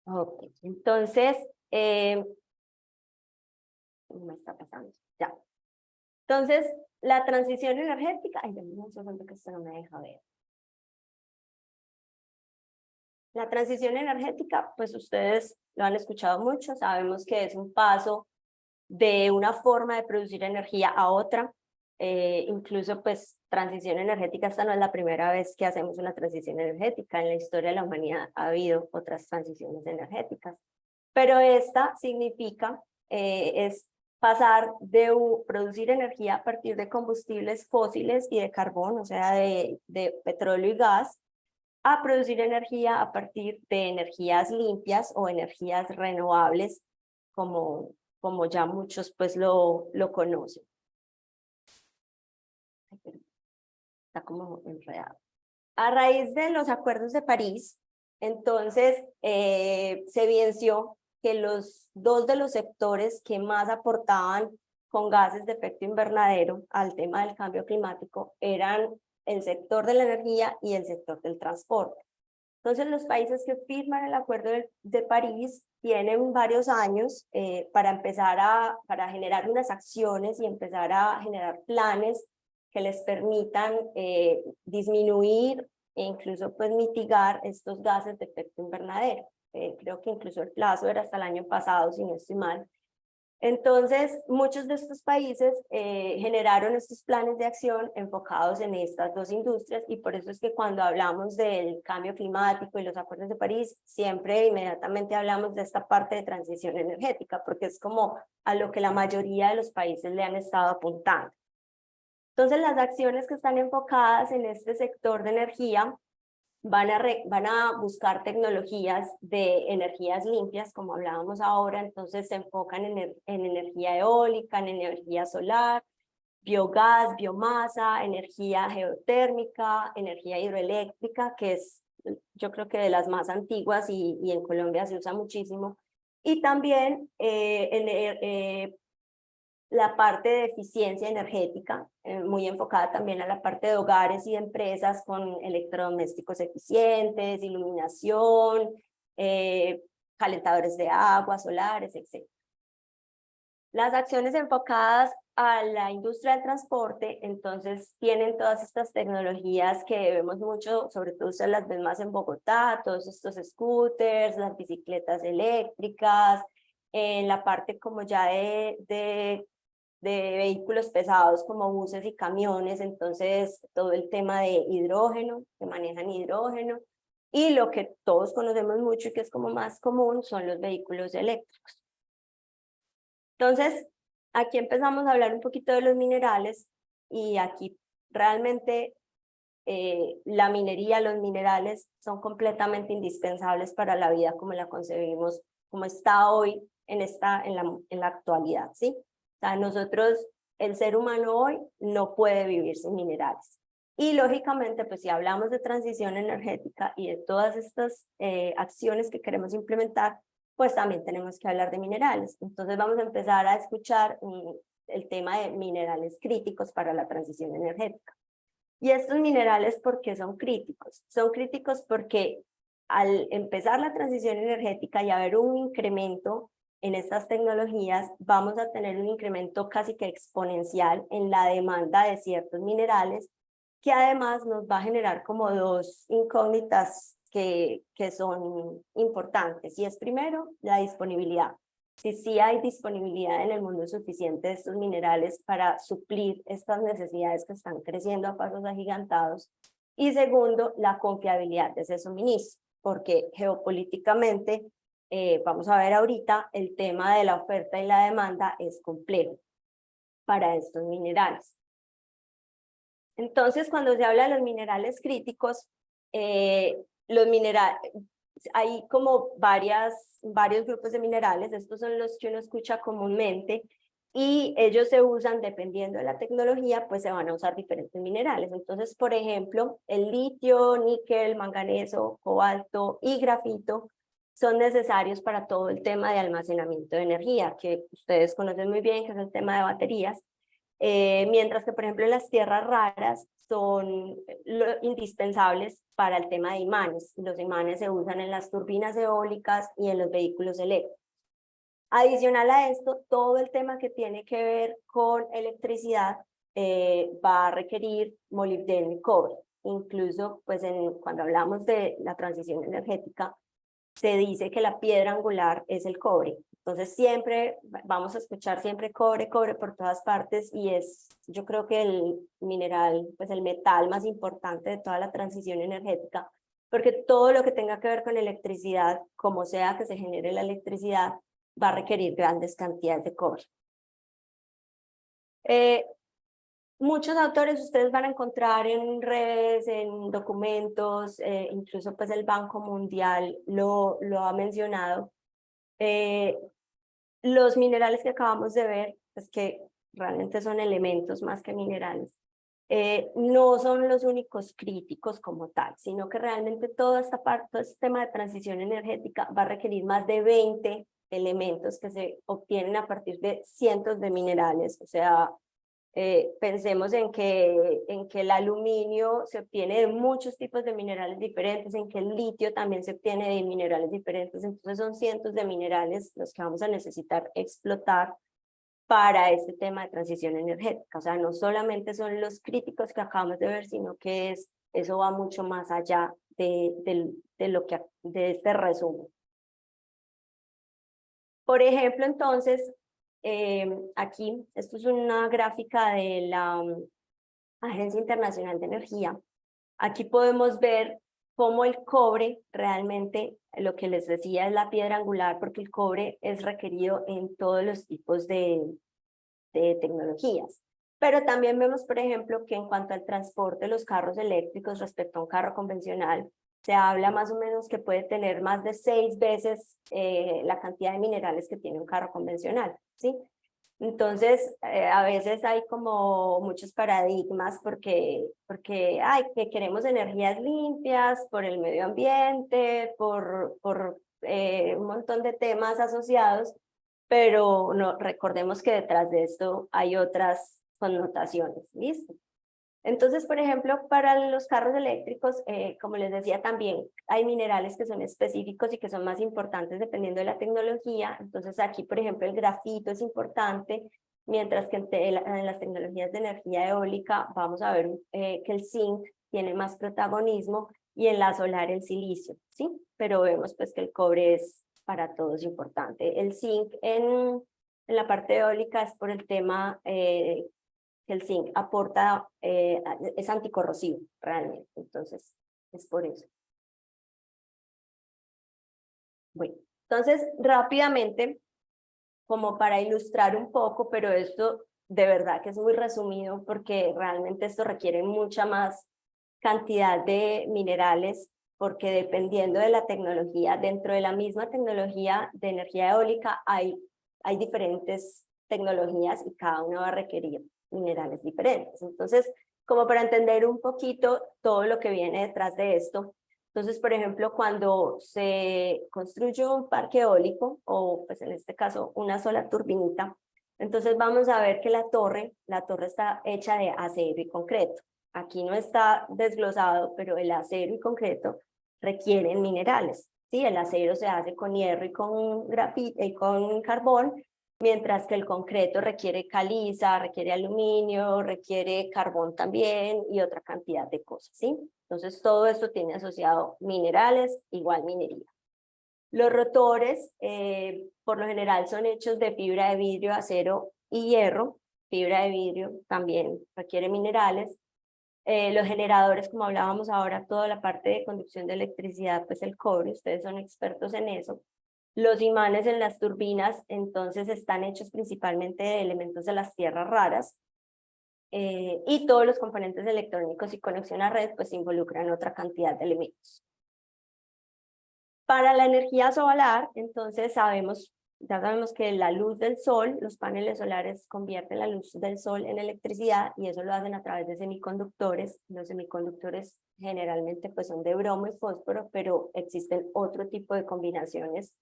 Ok, entonces, me está pasando, ya. Entonces, la transición energética, ay, Dios mío, un segundo que esto no me deja ver. La transición energética, pues ustedes lo han escuchado mucho, sabemos que es un paso de una forma de producir energía a otra. Incluso, pues, transición energética, esta no es la primera vez que hacemos una transición energética. En la historia de la humanidad ha habido otras transiciones energéticas. Pero esta significa, es pasar de producir energía a partir de combustibles fósiles y de carbón, o sea, de petróleo y gas, a producir energía a partir de energías limpias o energías renovables, como ya muchos pues lo conocen. Está como enredado. A raíz de los acuerdos de París, entonces se evidenció que los dos de los sectores que más aportaban con gases de efecto invernadero al tema del cambio climático eran el sector de la energía y el sector del transporte. Entonces, los países que firman el Acuerdo de París tienen varios años para empezar para generar unas acciones y empezar a generar planes que les permitan disminuir e incluso pues mitigar estos gases de efecto invernadero. Creo que incluso el plazo era hasta el año pasado, si no estoy mal. Entonces, muchos de estos países generaron estos planes de acción enfocados en estas dos industrias, y por eso es que cuando hablamos del cambio climático y los acuerdos de París, siempre inmediatamente hablamos de esta parte de transición energética, porque es como a lo que la mayoría de los países le han estado apuntando. Entonces, las acciones que están enfocadas en este sector de energía van a buscar tecnologías de energías limpias, como hablábamos ahora. Entonces se enfocan en energía eólica, en energía solar, biogás, biomasa, energía geotérmica, energía hidroeléctrica, que es, yo creo que de las más antiguas, y en Colombia se usa muchísimo. Y también la parte de eficiencia energética, muy enfocada también a la parte de hogares y de empresas con electrodomésticos eficientes, iluminación, calentadores de agua, solares, etc. Las acciones enfocadas a la industria del transporte, entonces tienen todas estas tecnologías que vemos mucho, sobre todo ustedes las ven más en Bogotá, todos estos scooters, las bicicletas eléctricas, en la parte como ya de vehículos pesados como buses y camiones. Entonces todo el tema de hidrógeno, que manejan hidrógeno, y lo que todos conocemos mucho y que es como más común son los vehículos eléctricos. Entonces, aquí empezamos a hablar un poquito de los minerales, y aquí realmente la minería, los minerales son completamente indispensables para la vida como la concebimos, como está hoy en la actualidad, ¿sí? O sea, nosotros, el ser humano hoy no puede vivir sin minerales. Y lógicamente, pues si hablamos de transición energética y de todas estas acciones que queremos implementar, pues también tenemos que hablar de minerales. Entonces vamos a empezar a escuchar el tema de minerales críticos para la transición energética. Y estos minerales, ¿por qué son críticos? Son críticos porque al empezar la transición energética y haber un incremento en estas tecnologías, vamos a tener un incremento casi que exponencial en la demanda de ciertos minerales, que además nos va a generar como dos incógnitas que son importantes. Y es primero, la disponibilidad. Si sí hay disponibilidad en el mundo suficiente de estos minerales para suplir estas necesidades que están creciendo a pasos agigantados. Y segundo, la confiabilidad de ese suministro, porque geopolíticamente, vamos a ver ahorita, el tema de la oferta y la demanda es complejo para estos minerales. Entonces, cuando se habla de los minerales críticos, hay como varios grupos de minerales. Estos son los que uno escucha comúnmente, y ellos se usan dependiendo de la tecnología, pues se van a usar diferentes minerales. Entonces, por ejemplo, el litio, níquel, manganeso, cobalto y grafito son necesarios para todo el tema de almacenamiento de energía, que ustedes conocen muy bien, que es el tema de baterías. mientras que, por ejemplo, las tierras raras son indispensables para el tema de imanes. Los imanes se usan en las turbinas eólicas y en los vehículos eléctricos. Adicional a esto, todo el tema que tiene que ver con electricidad va a requerir molibdeno y cobre. Incluso, pues, cuando hablamos de la transición energética, se dice que la piedra angular es el cobre. Entonces siempre vamos a escuchar siempre cobre, cobre por todas partes, y es, yo creo que el mineral, pues el metal más importante de toda la transición energética, porque todo lo que tenga que ver con electricidad, como sea que se genere la electricidad, va a requerir grandes cantidades de cobre. Muchos autores ustedes van a encontrar en redes, en documentos, incluso pues el Banco Mundial lo ha mencionado. Los minerales que acabamos de ver, pues que realmente son elementos más que minerales, no son los únicos críticos como tal, sino que realmente toda esta parte, todo este tema de transición energética va a requerir más de 20 elementos que se obtienen a partir de cientos de minerales. O sea, pensemos en que el aluminio se obtiene de muchos tipos de minerales diferentes, en que el litio también se obtiene de minerales diferentes. Entonces son cientos de minerales los que vamos a necesitar explotar para este tema de transición energética. O sea, no solamente son los críticos que acabamos de ver, sino que eso va mucho más allá de este resumen. Por ejemplo, entonces, aquí, esto es una gráfica de la Agencia Internacional de Energía. Aquí podemos ver cómo el cobre realmente, lo que les decía, es la piedra angular, porque el cobre es requerido en todos los tipos de tecnologías. Pero también vemos, por ejemplo, que en cuanto al transporte de los carros eléctricos respecto a un carro convencional, se habla más o menos que puede tener más de 6 veces la cantidad de minerales que tiene un carro convencional, ¿sí? Entonces, a veces hay como muchos paradigmas porque que queremos energías limpias por el medio ambiente, por un montón de temas asociados, pero no, recordemos que detrás de esto hay otras connotaciones, ¿listo? Entonces, por ejemplo, para los carros eléctricos, como les decía también, hay minerales que son específicos y que son más importantes dependiendo de la tecnología. Entonces aquí, por ejemplo, el grafito es importante, mientras que en las tecnologías de energía eólica vamos a ver que el zinc tiene más protagonismo y en la solar el silicio, ¿sí? Pero vemos pues que el cobre es para todos importante. El zinc en la parte eólica es por el tema que el zinc aporta, es anticorrosivo realmente, entonces es por eso. Bueno, entonces rápidamente, como para ilustrar un poco, pero esto de verdad que es muy resumido porque realmente esto requiere mucha más cantidad de minerales, porque dependiendo de la tecnología, dentro de la misma tecnología de energía eólica hay diferentes tecnologías y cada una va a requerir minerales diferentes. Entonces, como para entender un poquito todo lo que viene detrás de esto, entonces, por ejemplo, cuando se construye un parque eólico, o pues en este caso una sola turbinita, entonces vamos a ver que la torre está hecha de acero y concreto. Aquí no está desglosado, pero el acero y concreto requieren minerales, ¿sí? El acero se hace con hierro y con grafito y con carbón, mientras que el concreto requiere caliza, requiere aluminio, requiere carbón también y otra cantidad de cosas, ¿sí? Entonces todo esto tiene asociado minerales, igual minería. Los rotores, por lo general, son hechos de fibra de vidrio, acero y hierro. Fibra de vidrio también requiere minerales. Los generadores, como hablábamos ahora, toda la parte de conducción de electricidad, pues el cobre, ustedes son expertos en eso. Los imanes en las turbinas, entonces, están hechos principalmente de elementos de las tierras raras, y todos los componentes electrónicos y conexión a red, pues involucran otra cantidad de elementos. Para la energía solar, entonces ya sabemos que la luz del sol, los paneles solares convierten la luz del sol en electricidad y eso lo hacen a través de semiconductores. Los semiconductores generalmente pues son de bromo y fósforo, pero existen otro tipo de combinaciones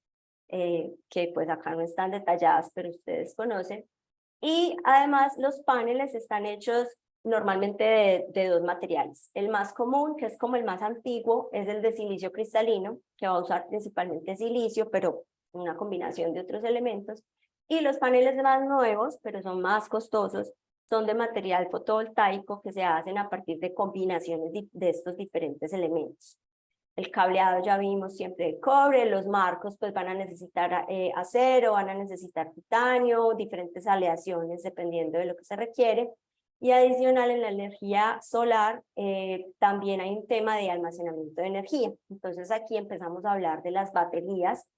que pues acá no están detalladas, pero ustedes conocen. Y además los paneles están hechos normalmente de dos materiales. El más común, que es como el más antiguo, es el de silicio cristalino, que va a usar principalmente silicio, pero una combinación de otros elementos. Y los paneles más nuevos, pero son más costosos, son de material fotovoltaico que se hacen a partir de combinaciones de estos diferentes elementos. El cableado ya vimos siempre de cobre, los marcos pues van a necesitar acero, van a necesitar titanio, diferentes aleaciones dependiendo de lo que se requiere. Y adicional en la energía solar también hay un tema de almacenamiento de energía. Entonces aquí empezamos a hablar de las baterías,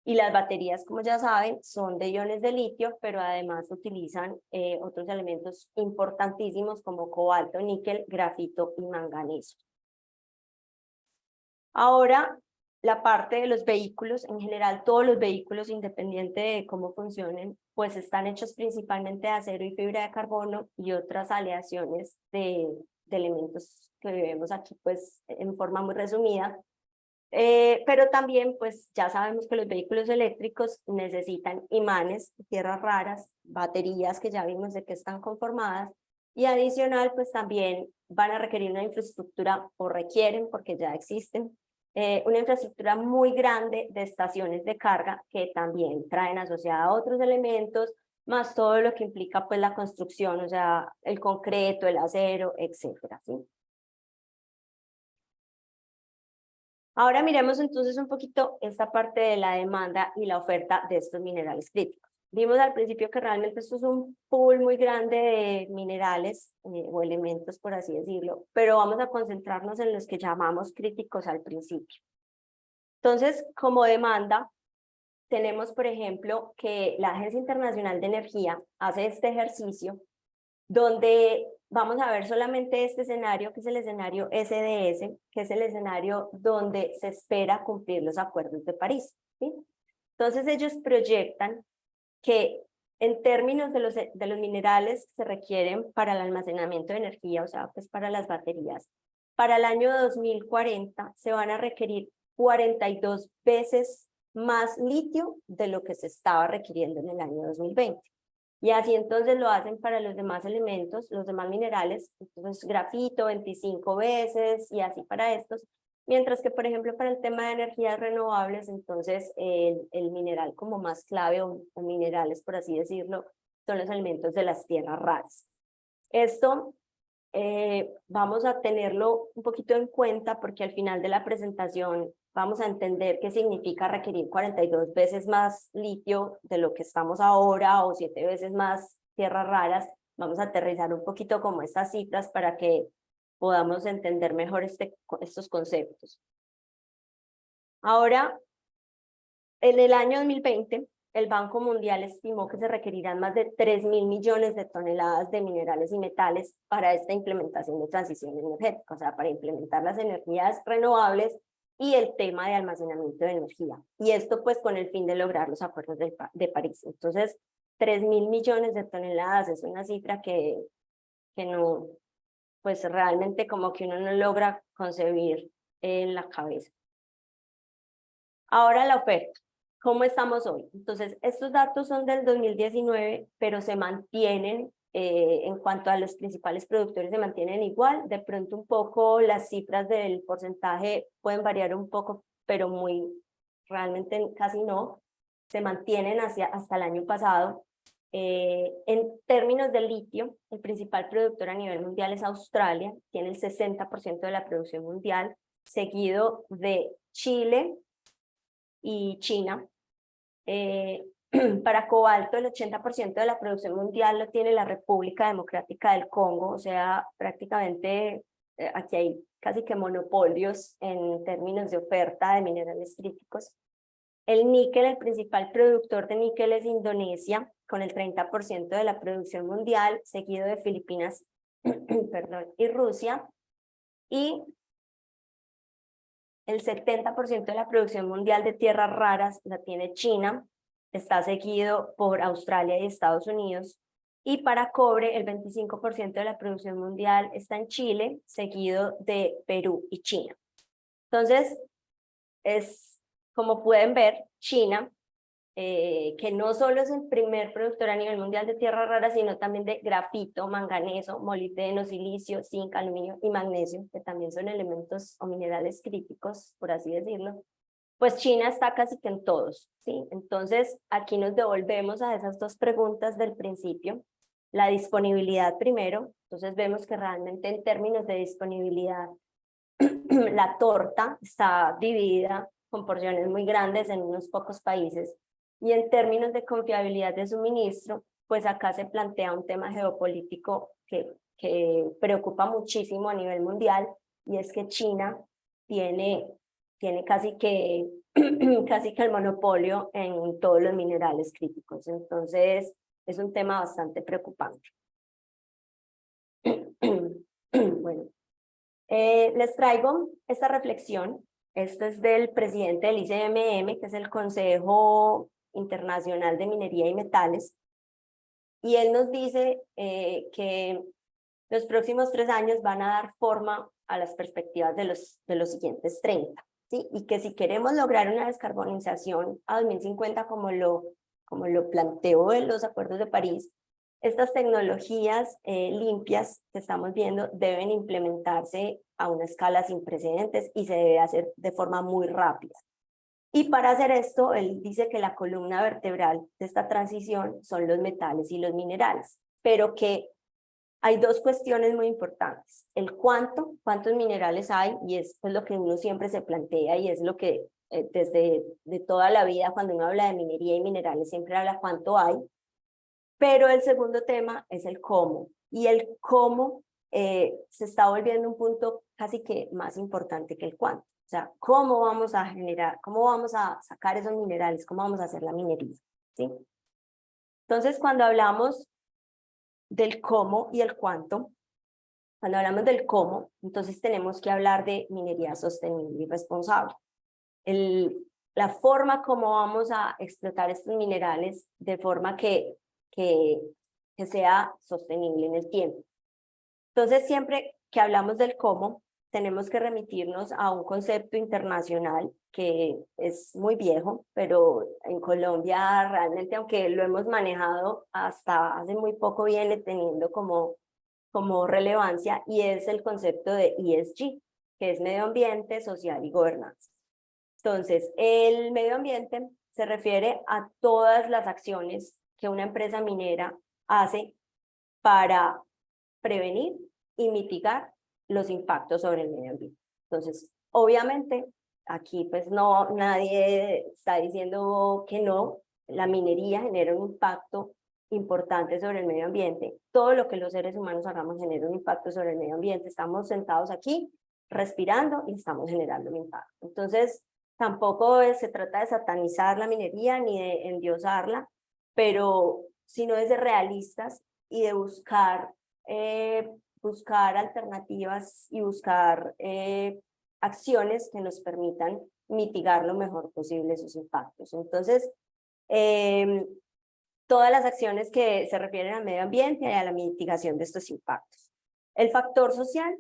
y las baterías, como ya saben, son de iones de litio, pero además utilizan otros elementos importantísimos como cobalto, níquel, grafito y manganeso. Ahora, la parte de los vehículos, en general todos los vehículos, independiente de cómo funcionen, pues están hechos principalmente de acero y fibra de carbono y otras aleaciones de elementos que vemos aquí pues en forma muy resumida. Pero también pues ya sabemos que los vehículos eléctricos necesitan imanes, tierras raras, baterías que ya vimos de qué están conformadas, y adicional pues también van a requerir una infraestructura, o requieren porque ya existen, una infraestructura muy grande de estaciones de carga que también traen asociada otros elementos, más todo lo que implica pues la construcción, o sea, el concreto, el acero, etcétera, ¿sí? Ahora miremos entonces un poquito esta parte de la demanda y la oferta de estos minerales críticos. Vimos al principio que realmente esto es un pool muy grande de minerales o elementos, por así decirlo, pero vamos a concentrarnos en los que llamamos críticos al principio. Entonces, como demanda, tenemos, por ejemplo, que la Agencia Internacional de Energía hace este ejercicio donde vamos a ver solamente este escenario, que es el escenario SDS, que es el escenario donde se espera cumplir los acuerdos de París, ¿sí? Entonces ellos proyectan que en términos de los minerales que se requieren para el almacenamiento de energía, o sea, pues para las baterías, para el año 2040 se van a requerir 42 veces más litio de lo que se estaba requiriendo en el año 2020. Y así entonces lo hacen para los demás elementos, los demás minerales, entonces grafito 25 veces y así para estos, mientras que por ejemplo para el tema de energías renovables, entonces el mineral como más clave o minerales por así decirlo, son los elementos de las tierras raras. Esto vamos a tenerlo un poquito en cuenta porque al final de la presentación vamos a entender qué significa requerir 42 veces más litio de lo que estamos ahora o 7 veces más tierras raras. Vamos a aterrizar un poquito como estas citas para que podamos entender mejor estos conceptos. Ahora, en el año 2020, el Banco Mundial estimó que se requerirán más de 3.000 millones de toneladas de minerales y metales para esta implementación de transición energética, o sea, para implementar las energías renovables y el tema de almacenamiento de energía. Y esto pues con el fin de lograr los acuerdos de París. Entonces, 3.000 millones de toneladas es una cifra que no, pues realmente como que uno no logra concebir en la cabeza. Ahora la oferta. ¿Cómo estamos hoy? Entonces, estos datos son del 2019, pero se mantienen en cuanto a los principales productores, se mantienen igual. De pronto un poco las cifras del porcentaje pueden variar un poco, pero muy, realmente casi no. Se mantienen hasta el año pasado. En términos de litio, el principal productor a nivel mundial es Australia, tiene el 60% de la producción mundial, seguido de Chile y China. Para cobalto, el 80% de la producción mundial lo tiene la República Democrática del Congo, o sea, prácticamente aquí hay casi que monopolios en términos de oferta de minerales críticos. El níquel, el principal productor de níquel es Indonesia, con el 30% de la producción mundial, seguido de Filipinas perdón, y Rusia. Y el 70% de la producción mundial de tierras raras la tiene China, está seguido por Australia y Estados Unidos. Y para cobre, el 25% de la producción mundial está en Chile, seguido de Perú y China. Entonces, como pueden ver, China que no solo es el primer productor a nivel mundial de tierras raras, sino también de grafito, manganeso, molibdeno, silicio, zinc, aluminio y magnesio, que también son elementos o minerales críticos, por así decirlo. Pues China está casi que en todos, ¿sí? Entonces, aquí nos devolvemos a esas dos preguntas del principio. La disponibilidad primero, entonces vemos que realmente en términos de disponibilidad, la torta está dividida con porciones muy grandes en unos pocos países. Y en términos de confiabilidad de suministro, pues acá se plantea un tema geopolítico que preocupa muchísimo a nivel mundial, y es que China tiene casi que, casi que el monopolio en todos los minerales críticos. Entonces, es un tema bastante preocupante. Bueno, les traigo esta reflexión. Esta es del presidente del ICMM, que es el Consejo Internacional de Minería y Metales, y él nos dice que los próximos 3 años van a dar forma a las perspectivas de los siguientes 30, ¿sí? Y que si queremos lograr una descarbonización a 2050 como lo planteó en los acuerdos de París, estas tecnologías limpias que estamos viendo deben implementarse a una escala sin precedentes y se debe hacer de forma muy rápida. Y para hacer esto, él dice que la columna vertebral de esta transición son los metales y los minerales, pero que hay dos cuestiones muy importantes. El cuántos minerales hay, y es pues lo que uno siempre se plantea, y es lo que desde de toda la vida, cuando uno habla de minería y minerales, siempre habla cuánto hay. Pero el segundo tema es el cómo, y el cómo se está volviendo un punto casi que más importante que el cuánto. O sea, cómo vamos a generar, cómo vamos a sacar esos minerales, cómo vamos a hacer la minería, ¿sí? Entonces, cuando hablamos del cómo y el cuánto, cuando hablamos del cómo, entonces tenemos que hablar de minería sostenible y responsable. La forma como vamos a explotar estos minerales de forma que sea sostenible en el tiempo. Entonces, siempre que hablamos del cómo, tenemos que remitirnos a un concepto internacional que es muy viejo, pero en Colombia realmente, aunque lo hemos manejado hasta hace muy poco, viene teniendo como relevancia, y es el concepto de ESG, que es medio ambiente, social y gobernanza. Entonces, el medio ambiente se refiere a todas las acciones que una empresa minera hace para prevenir y mitigar los impactos sobre el medio ambiente. Entonces, obviamente, aquí pues nadie está diciendo que no, la minería genera un impacto importante sobre el medio ambiente. Todo lo que los seres humanos hagamos genera un impacto sobre el medio ambiente. Estamos sentados aquí, respirando, y estamos generando un impacto. Entonces, tampoco se trata de satanizar la minería ni de endiosarla, pero sino de ser realistas y de buscar alternativas y buscar acciones que nos permitan mitigar lo mejor posible sus impactos. Entonces, todas las acciones que se refieren al medio ambiente y a la mitigación de estos impactos. El factor social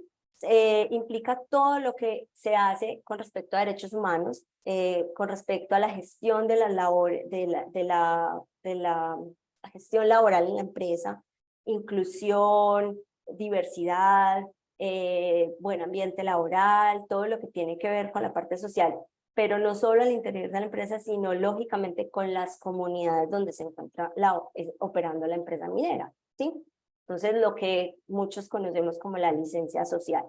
implica todo lo que se hace con respecto a derechos humanos, con respecto a la gestión de la gestión laboral en la empresa, inclusión, diversidad, buen ambiente laboral, todo lo que tiene que ver con la parte social, pero no solo al interior de la empresa, sino lógicamente con las comunidades donde se encuentra operando la empresa minera, ¿sí? Entonces, lo que muchos conocemos como la licencia social.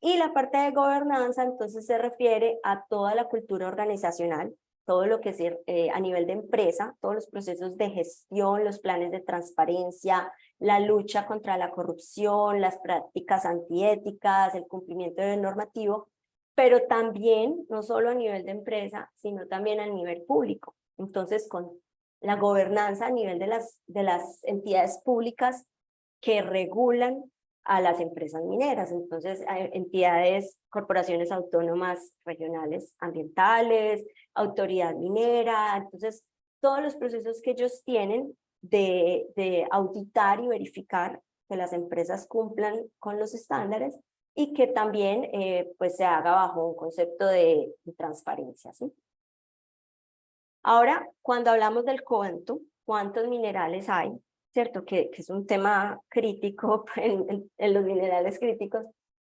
Y la parte de gobernanza, entonces, se refiere a toda la cultura organizacional, todo lo que es a nivel de empresa, todos los procesos de gestión, los planes de transparencia, la lucha contra la corrupción, las prácticas antiéticas, el cumplimiento del normativo, pero también, no solo a nivel de empresa, sino también a nivel público. Entonces, con la gobernanza a nivel de las entidades públicas que regulan a las empresas mineras. Entonces, hay entidades, corporaciones autónomas regionales ambientales, autoridad minera. Entonces, todos los procesos que ellos tienen de auditar y verificar que las empresas cumplan con los estándares, y que también pues se haga bajo un concepto de transparencia, ¿sí? Ahora, cuando hablamos del cuánto, ¿cuántos minerales hay? ¿Cierto? Que es un tema crítico en los minerales críticos.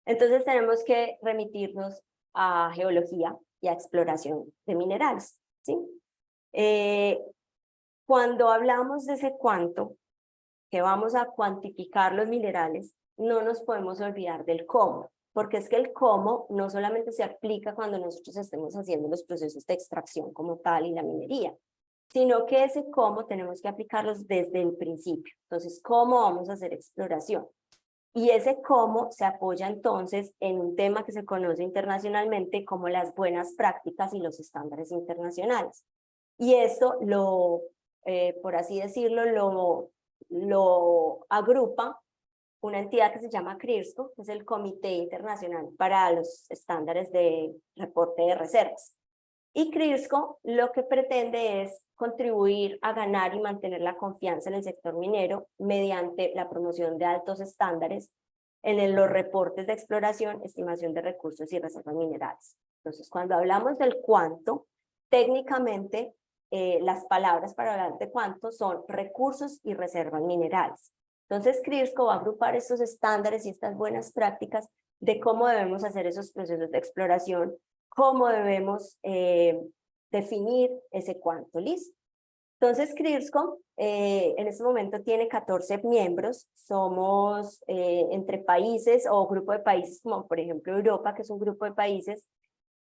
Entonces tenemos que remitirnos a geología y a exploración de minerales, ¿sí? Cuando hablamos de ese cuánto, que vamos a cuantificar los minerales, no nos podemos olvidar del cómo, porque es que el cómo no solamente se aplica cuando nosotros estemos haciendo los procesos de extracción como tal y la minería, sino que ese cómo tenemos que aplicarlos desde el principio. Entonces, ¿cómo vamos a hacer exploración? Y ese cómo se apoya entonces en un tema que se conoce internacionalmente como las buenas prácticas y los estándares internacionales. Y esto por así decirlo, lo agrupa una entidad que se llama CRIRSCO, que es el Comité Internacional para los Estándares de Reporte de Reservas. Y CRIRSCO lo que pretende es contribuir a ganar y mantener la confianza en el sector minero mediante la promoción de altos estándares en los reportes de exploración, estimación de recursos y reservas minerales. Entonces, cuando hablamos del cuánto, técnicamente las palabras para hablar de cuánto son recursos y reservas minerales. Entonces, CRIRSCO va a agrupar estos estándares y estas buenas prácticas de cómo debemos hacer esos procesos de exploración, cómo debemos definir ese cuánto, ¿listo? Entonces, CRIRSCO en este momento tiene 14 miembros, somos entre países o grupo de países como por ejemplo Europa, que es un grupo de países,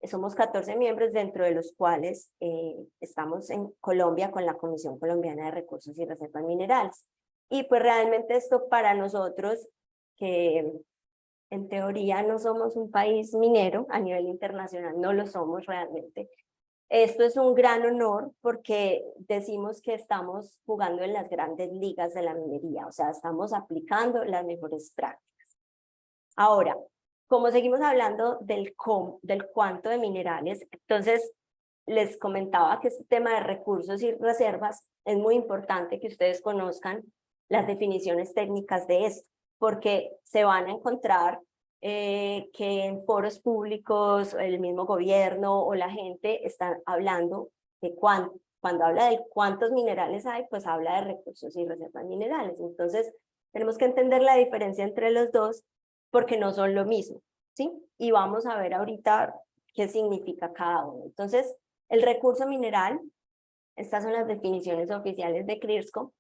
somos 14 miembros dentro de los cuales estamos en Colombia con la Comisión Colombiana de Recursos y Reservas Minerales. Y pues realmente esto para nosotros, que en teoría no somos un país minero a nivel internacional, no lo somos realmente. Esto es un gran honor porque decimos que estamos jugando en las grandes ligas de la minería, o sea, estamos aplicando las mejores prácticas. Ahora, como seguimos hablando del cuánto de minerales, entonces les comentaba que este tema de recursos y reservas es muy importante que ustedes conozcan las definiciones técnicas de esto, porque se van a encontrar que en foros públicos el mismo gobierno o la gente están hablando de cuando habla de cuántos minerales hay, pues habla de recursos y reservas minerales. Entonces, tenemos que entender la diferencia entre los dos porque no son lo mismo, ¿sí? Y vamos a ver ahorita qué significa cada uno. Entonces, el recurso mineral, estas son las definiciones oficiales de CRIRSCO,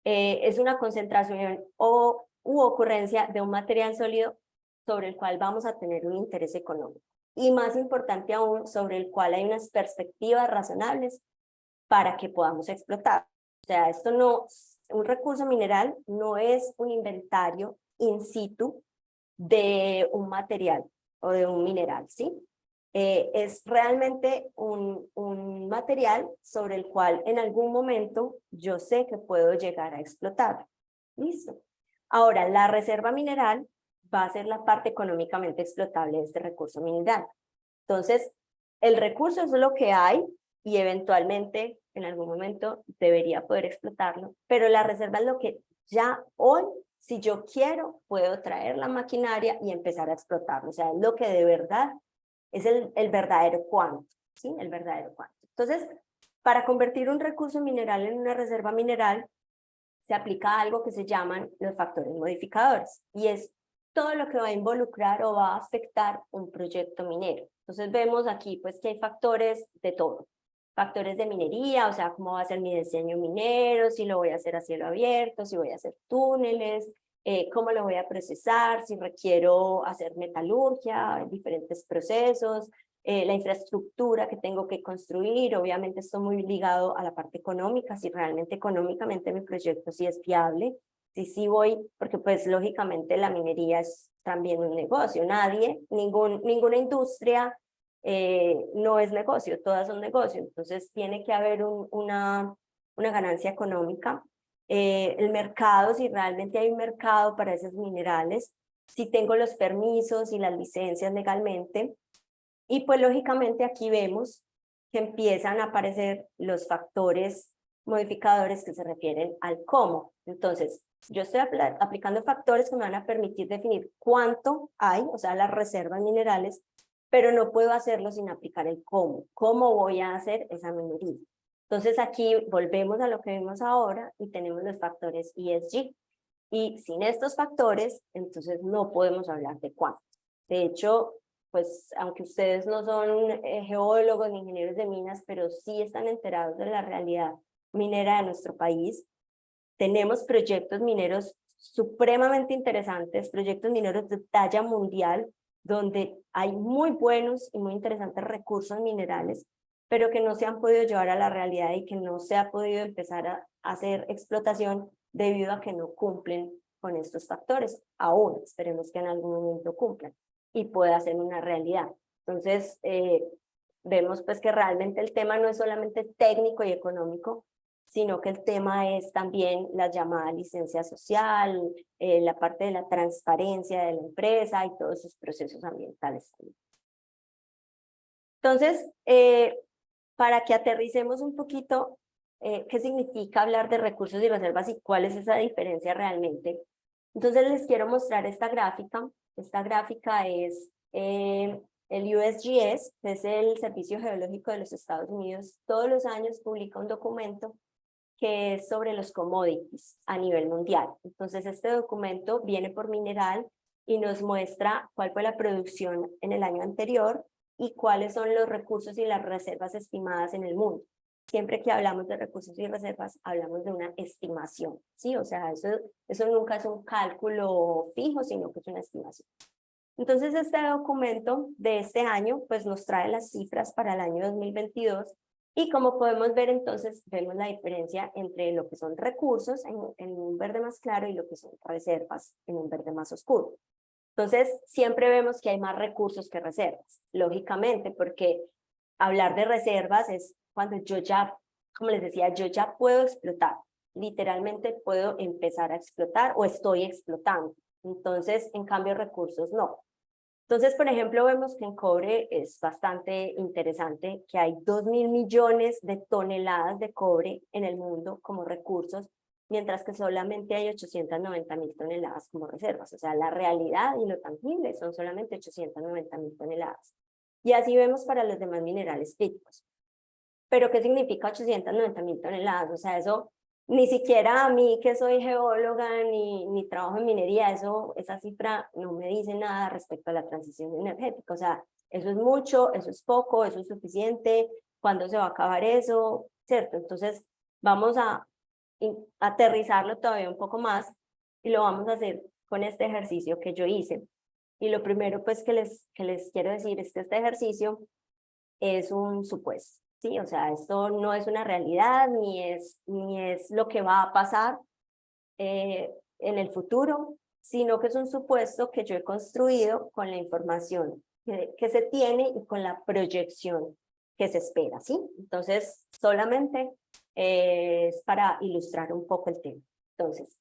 es una concentración u ocurrencia de un material sólido sobre el cual vamos a tener un interés económico. Y más importante aún, sobre el cual hay unas perspectivas razonables para que podamos explotar. O sea, un recurso mineral no es un inventario in situ de un material o de un mineral, ¿sí? Es realmente un material sobre el cual en algún momento yo sé que puedo llegar a explotar. ¿Listo? Ahora, la reserva mineral va a ser la parte económicamente explotable de este recurso mineral. Entonces, el recurso es lo que hay y eventualmente en algún momento debería poder explotarlo, pero la reserva es lo que ya hoy, si yo quiero, puedo traer la maquinaria y empezar a explotarlo. O sea, es lo que de verdad es el verdadero cuánto, ¿sí? El verdadero cuánto. Entonces, para convertir un recurso mineral en una reserva mineral, se aplica algo que se llaman los factores modificadores, y es todo lo que va a involucrar o va a afectar un proyecto minero. Entonces vemos aquí pues que hay factores de todo. Factores de minería, o sea, cómo va a ser mi diseño minero, si lo voy a hacer a cielo abierto, si voy a hacer túneles, cómo lo voy a procesar, si requiero hacer metalurgia, diferentes procesos, la infraestructura que tengo que construir, obviamente esto muy ligado a la parte económica, si realmente económicamente mi proyecto sí es viable, si sí voy, porque pues lógicamente la minería es también un negocio, ninguna industria no es negocio, todas son negocio, entonces tiene que haber una ganancia económica. El mercado, si realmente hay un mercado para esos minerales, si tengo los permisos y las licencias legalmente, y pues lógicamente aquí vemos que empiezan a aparecer los factores modificadores que se refieren al cómo. Entonces, yo estoy aplicando factores que me van a permitir definir cuánto hay, o sea, las reservas minerales, pero no puedo hacerlo sin aplicar el cómo. ¿Cómo voy a hacer esa minería? Entonces aquí volvemos a lo que vimos ahora y tenemos los factores ESG. Y sin estos factores, entonces no podemos hablar de cuánto. De hecho, pues aunque ustedes no son geólogos ni ingenieros de minas, pero sí están enterados de la realidad minera de nuestro país, tenemos proyectos mineros supremamente interesantes, proyectos mineros de talla mundial, donde hay muy buenos y muy interesantes recursos minerales, pero que no se han podido llevar a la realidad y que no se ha podido empezar a hacer explotación debido a que no cumplen con estos factores. Aún esperemos que en algún momento cumplan y pueda ser una realidad. Entonces, vemos pues que realmente el tema no es solamente técnico y económico, sino que el tema es también la llamada licencia social, la parte de la transparencia de la empresa y todos sus procesos ambientales. Entonces, para que aterricemos un poquito, ¿qué significa hablar de recursos y reservas y cuál es esa diferencia realmente? Entonces les quiero mostrar esta gráfica. Esta gráfica es el USGS, que es el Servicio Geológico de los Estados Unidos. Todos los años publica un documento que es sobre los commodities a nivel mundial. Entonces este documento viene por mineral y nos muestra cuál fue la producción en el año anterior y cuáles son los recursos y las reservas estimadas en el mundo. Siempre que hablamos de recursos y reservas, hablamos de una estimación, ¿sí? O sea, eso nunca es un cálculo fijo, sino que es una estimación. Entonces, este documento de este año, pues nos trae las cifras para el año 2022 y como podemos ver, entonces, vemos la diferencia entre lo que son recursos en un verde más claro y lo que son reservas en un verde más oscuro. Entonces, siempre vemos que hay más recursos que reservas, lógicamente, porque hablar de reservas es cuando yo ya, como les decía, yo ya puedo explotar, literalmente puedo empezar a explotar o estoy explotando. Entonces, en cambio, recursos no. Entonces, por ejemplo, vemos que en cobre es bastante interesante que hay 2.000 millones de toneladas de cobre en el mundo como recursos, mientras que solamente hay 890.000 toneladas como reservas. O sea, la realidad y lo tangible son solamente 890.000 toneladas. Y así vemos para los demás minerales críticos. Pero, ¿qué significa 890.000 toneladas? O sea, eso ni siquiera a mí, que soy geóloga, ni trabajo en minería, esa cifra no me dice nada respecto a la transición energética. O sea, eso es mucho, eso es poco, eso es suficiente, ¿cuándo se va a acabar eso? ¿Cierto? Entonces, vamos a aterrizarlo todavía un poco más y lo vamos a hacer con este ejercicio que yo hice. Y lo primero, pues, que les quiero decir es que este ejercicio es un supuesto. Sí, o sea, esto no es una realidad, ni es lo que va a pasar en el futuro, sino que es un supuesto que yo he construido con la información que se tiene y con la proyección que se espera, ¿sí? Entonces, solamente es para ilustrar un poco el tema. Entonces,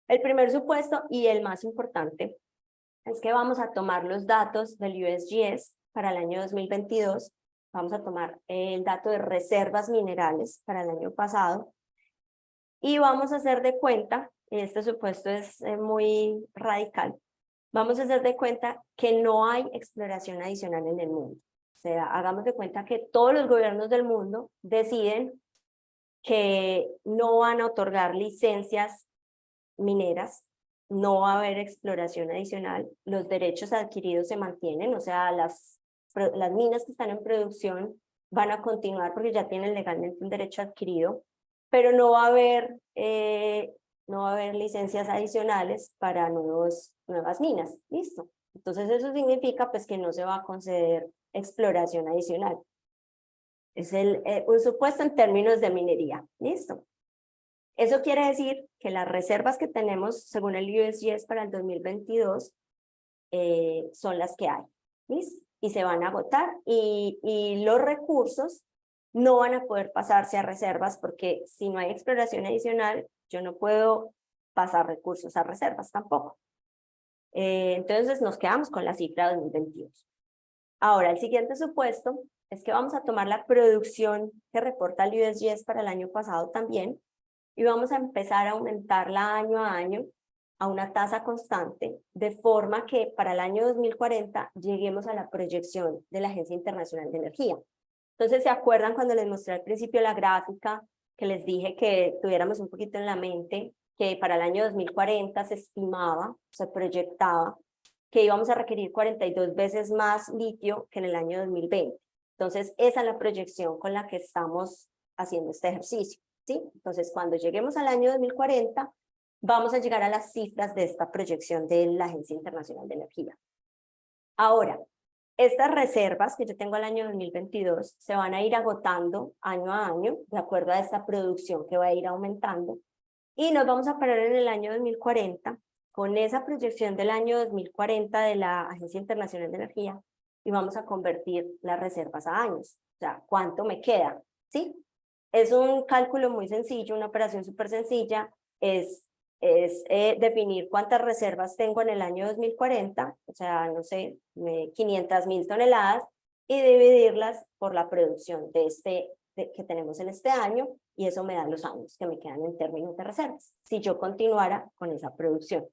el primer supuesto y el más importante es que vamos a tomar los datos del USGS para el año 2022. Vamos a tomar el dato de reservas minerales para el año pasado y vamos a hacer de cuenta, y este supuesto es muy radical, vamos a hacer de cuenta que no hay exploración adicional en el mundo. O sea, hagamos de cuenta que todos los gobiernos del mundo deciden que no van a otorgar licencias mineras, no va a haber exploración adicional, los derechos adquiridos se mantienen, o sea, las minas que están en producción van a continuar porque ya tienen legalmente un derecho adquirido, pero no va a haber licencias adicionales para nuevas minas, listo. Entonces eso significa pues que no se va a conceder exploración adicional. Es un supuesto en términos de minería, listo. Eso quiere decir que las reservas que tenemos, según el USGS para el 2022, son las que hay, ¿listo? Y se van a agotar y los recursos no van a poder pasarse a reservas porque si no hay exploración adicional, yo no puedo pasar recursos a reservas tampoco. Entonces nos quedamos con la cifra 2022. Ahora, el siguiente supuesto es que vamos a tomar la producción que reporta el USGS para el año pasado también y vamos a empezar a aumentarla año a año a una tasa constante, de forma que para el año 2040 lleguemos a la proyección de la Agencia Internacional de Energía. Entonces, ¿se acuerdan cuando les mostré al principio la gráfica que les dije que tuviéramos un poquito en la mente que para el año 2040 se estimaba, se proyectaba que íbamos a requerir 42 veces más litio que en el año 2020? Entonces, esa es la proyección con la que estamos haciendo este ejercicio, ¿sí? Entonces, cuando lleguemos al año 2040, vamos a llegar a las cifras de esta proyección de la Agencia Internacional de Energía. Ahora, estas reservas que yo tengo al año 2022 se van a ir agotando año a año, de acuerdo a esta producción que va a ir aumentando, y nos vamos a parar en el año 2040 con esa proyección del año 2040 de la Agencia Internacional de Energía y vamos a convertir las reservas a años. O sea, ¿cuánto me queda? ¿Sí? Es un cálculo muy sencillo, una operación súper sencilla, es definir cuántas reservas tengo en el año 2040, o sea, no sé, 500.000 toneladas, y dividirlas por la producción que tenemos en este año, y eso me da los años que me quedan en términos de reservas, si yo continuara con esa producción.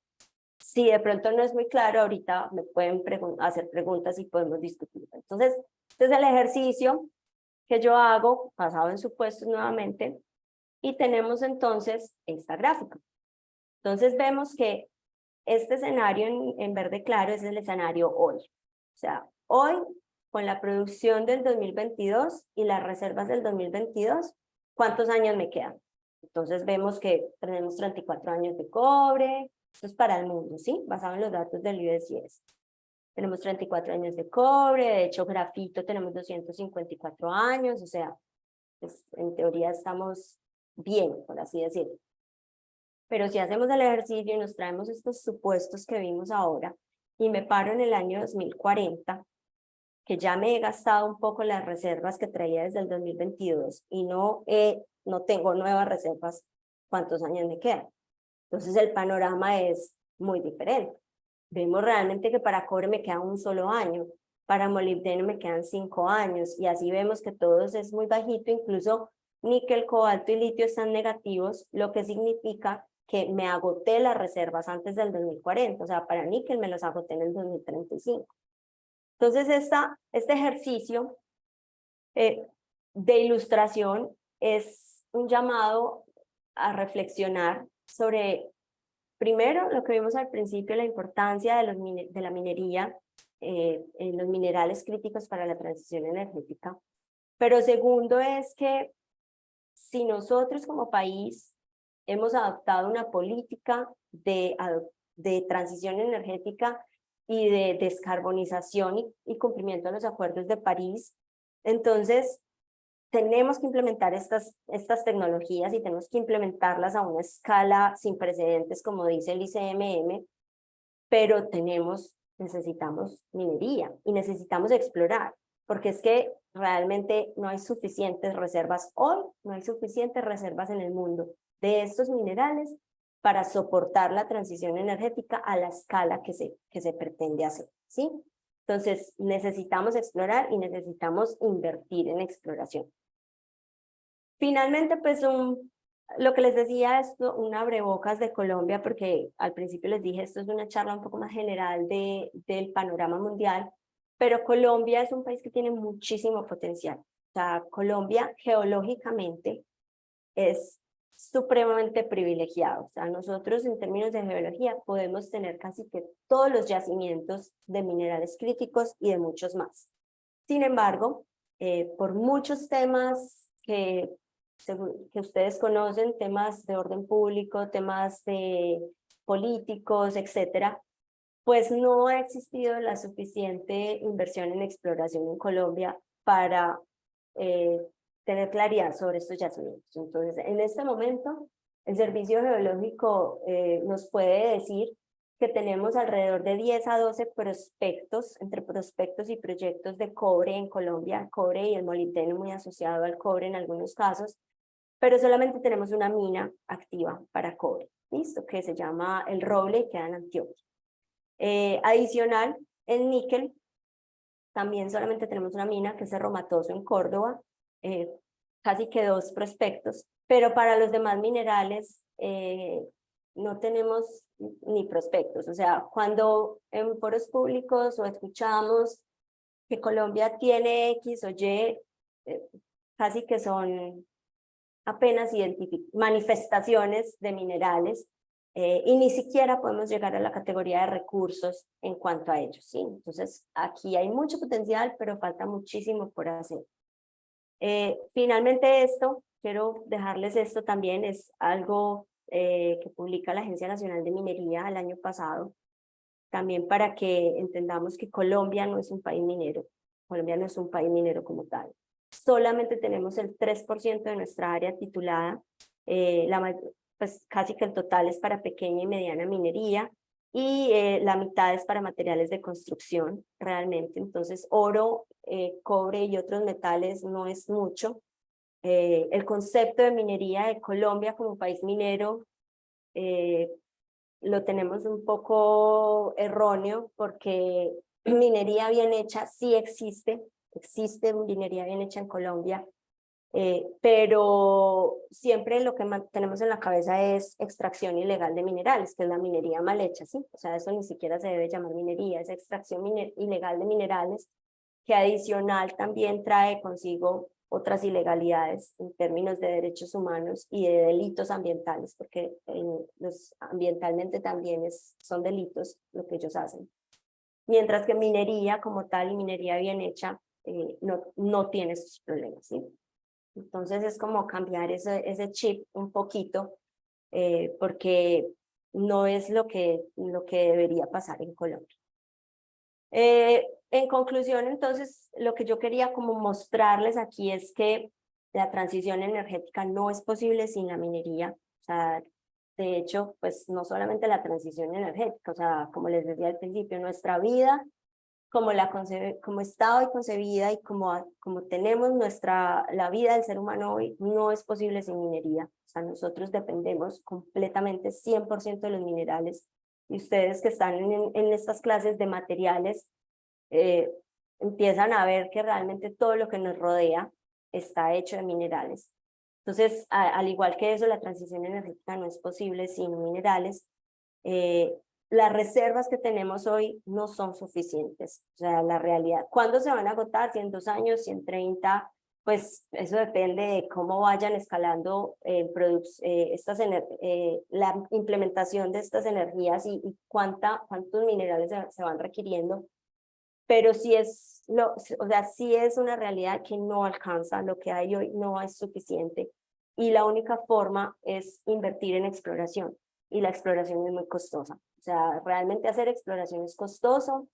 Si de pronto no es muy claro, ahorita me pueden hacer preguntas y podemos discutir. Entonces, este es el ejercicio que yo hago, basado en supuestos nuevamente, y tenemos entonces esta gráfica. Entonces vemos que este escenario en verde claro es el escenario hoy. O sea, hoy, con la producción del 2022 y las reservas del 2022, ¿cuántos años me quedan? Entonces vemos que tenemos 34 años de cobre, esto es para el mundo, ¿sí? Basado en los datos del USGS. Tenemos 34 años de cobre, de hecho grafito tenemos 254 años, o sea, pues, en teoría estamos bien, por así decirlo. Pero si hacemos el ejercicio y nos traemos estos supuestos que vimos ahora, y me paro en el año 2040, que ya me he gastado un poco las reservas que traía desde el 2022 y no tengo nuevas reservas, ¿cuántos años me quedan? Entonces el panorama es muy diferente. Vemos realmente que para cobre me queda un solo año, para molibdeno me quedan 5 años, y así vemos que todo es muy bajito, incluso níquel, cobalto y litio están negativos, lo que significa que me agoté las reservas antes del 2040, o sea, para níquel me los agoté en el 2035. Entonces, este ejercicio de ilustración es un llamado a reflexionar sobre, primero, lo que vimos al principio, la importancia de la minería en los minerales críticos para la transición energética. Pero segundo es que si nosotros como país hemos adoptado una política de transición energética y de descarbonización y cumplimiento de los acuerdos de París, entonces tenemos que implementar estas tecnologías y tenemos que implementarlas a una escala sin precedentes, como dice el ICMM, pero necesitamos minería y necesitamos explorar, porque es que realmente no hay suficientes reservas hoy, no hay suficientes reservas en el mundo de estos minerales para soportar la transición energética a la escala que se pretende hacer, ¿sí? Entonces, necesitamos explorar y necesitamos invertir en exploración. Finalmente, pues lo que les decía, esto, un abrebocas de Colombia, porque al principio les dije, esto es una charla un poco más general del panorama mundial, pero Colombia es un país que tiene muchísimo potencial. O sea, Colombia geológicamente es supremamente privilegiado. O sea, nosotros en términos de geología podemos tener casi que todos los yacimientos de minerales críticos y de muchos más. Sin embargo, por muchos temas que ustedes conocen, temas de orden público, temas políticos, etcétera, pues no ha existido la suficiente inversión en exploración en Colombia para tener claridad sobre estos yacimientos. Entonces, en este momento, el Servicio Geológico nos puede decir que tenemos alrededor de 10 a 12 prospectos, entre prospectos y proyectos de cobre en Colombia, cobre y el molibdeno muy asociado al cobre en algunos casos, pero solamente tenemos una mina activa para cobre, ¿listo? Que se llama El Roble y queda en Antioquia. Adicional, en níquel, también solamente tenemos una mina que es Cerro Matoso en Córdoba, casi que 2 prospectos, pero para los demás minerales no tenemos ni prospectos. O sea, cuando en foros públicos o escuchamos que Colombia tiene X o Y, casi que son apenas manifestaciones de minerales, y ni siquiera podemos llegar a la categoría de recursos en cuanto a ellos, ¿sí? Entonces, aquí hay mucho potencial, pero falta muchísimo por hacer. Finalmente quiero dejarles esto también, es algo que publica la Agencia Nacional de Minería el año pasado, también para que entendamos que Colombia no es un país minero, Colombia no es un país minero como tal. Solamente tenemos el 3% de nuestra área titulada, pues casi que el total es para pequeña y mediana minería, y la mitad es para materiales de construcción realmente. Entonces oro, cobre y otros metales no es mucho. El concepto de minería de Colombia como país minero lo tenemos un poco erróneo, porque minería bien hecha sí existe minería bien hecha en Colombia, pero siempre lo que tenemos en la cabeza es extracción ilegal de minerales, que es la minería mal hecha, ¿sí? O sea, eso ni siquiera se debe llamar minería, es extracción ilegal de minerales, que adicional también trae consigo otras ilegalidades en términos de derechos humanos y de delitos ambientales, porque ambientalmente también son delitos lo que ellos hacen. Mientras que minería como tal y minería bien hecha no tiene esos problemas, ¿sí? Entonces es como cambiar ese chip un poquito, porque no es lo que debería pasar en Colombia. En conclusión, entonces, lo que yo quería como mostrarles aquí es que la transición energética no es posible sin la minería. O sea, de hecho, pues no solamente la transición energética, o sea, como les decía al principio, nuestra vida, como está hoy concebida y como tenemos la vida del ser humano hoy, no es posible sin minería. O sea, nosotros dependemos completamente 100% de los minerales. Y ustedes que están en estas clases de materiales, empiezan a ver que realmente todo lo que nos rodea está hecho de minerales. Entonces, al igual que eso, la transición energética no es posible sin minerales. Las reservas que tenemos hoy no son suficientes. O sea, la realidad, ¿cuándo se van a agotar? Si en 2 años, si en 30, pues eso depende de cómo vayan escalando la implementación de estas energías y cuántos minerales se van requiriendo. Pero sí es una realidad que no alcanza, lo que hay hoy no es suficiente, y la única forma es invertir en exploración, y la exploración es muy costosa. O sea, realmente hacer exploración es costoso.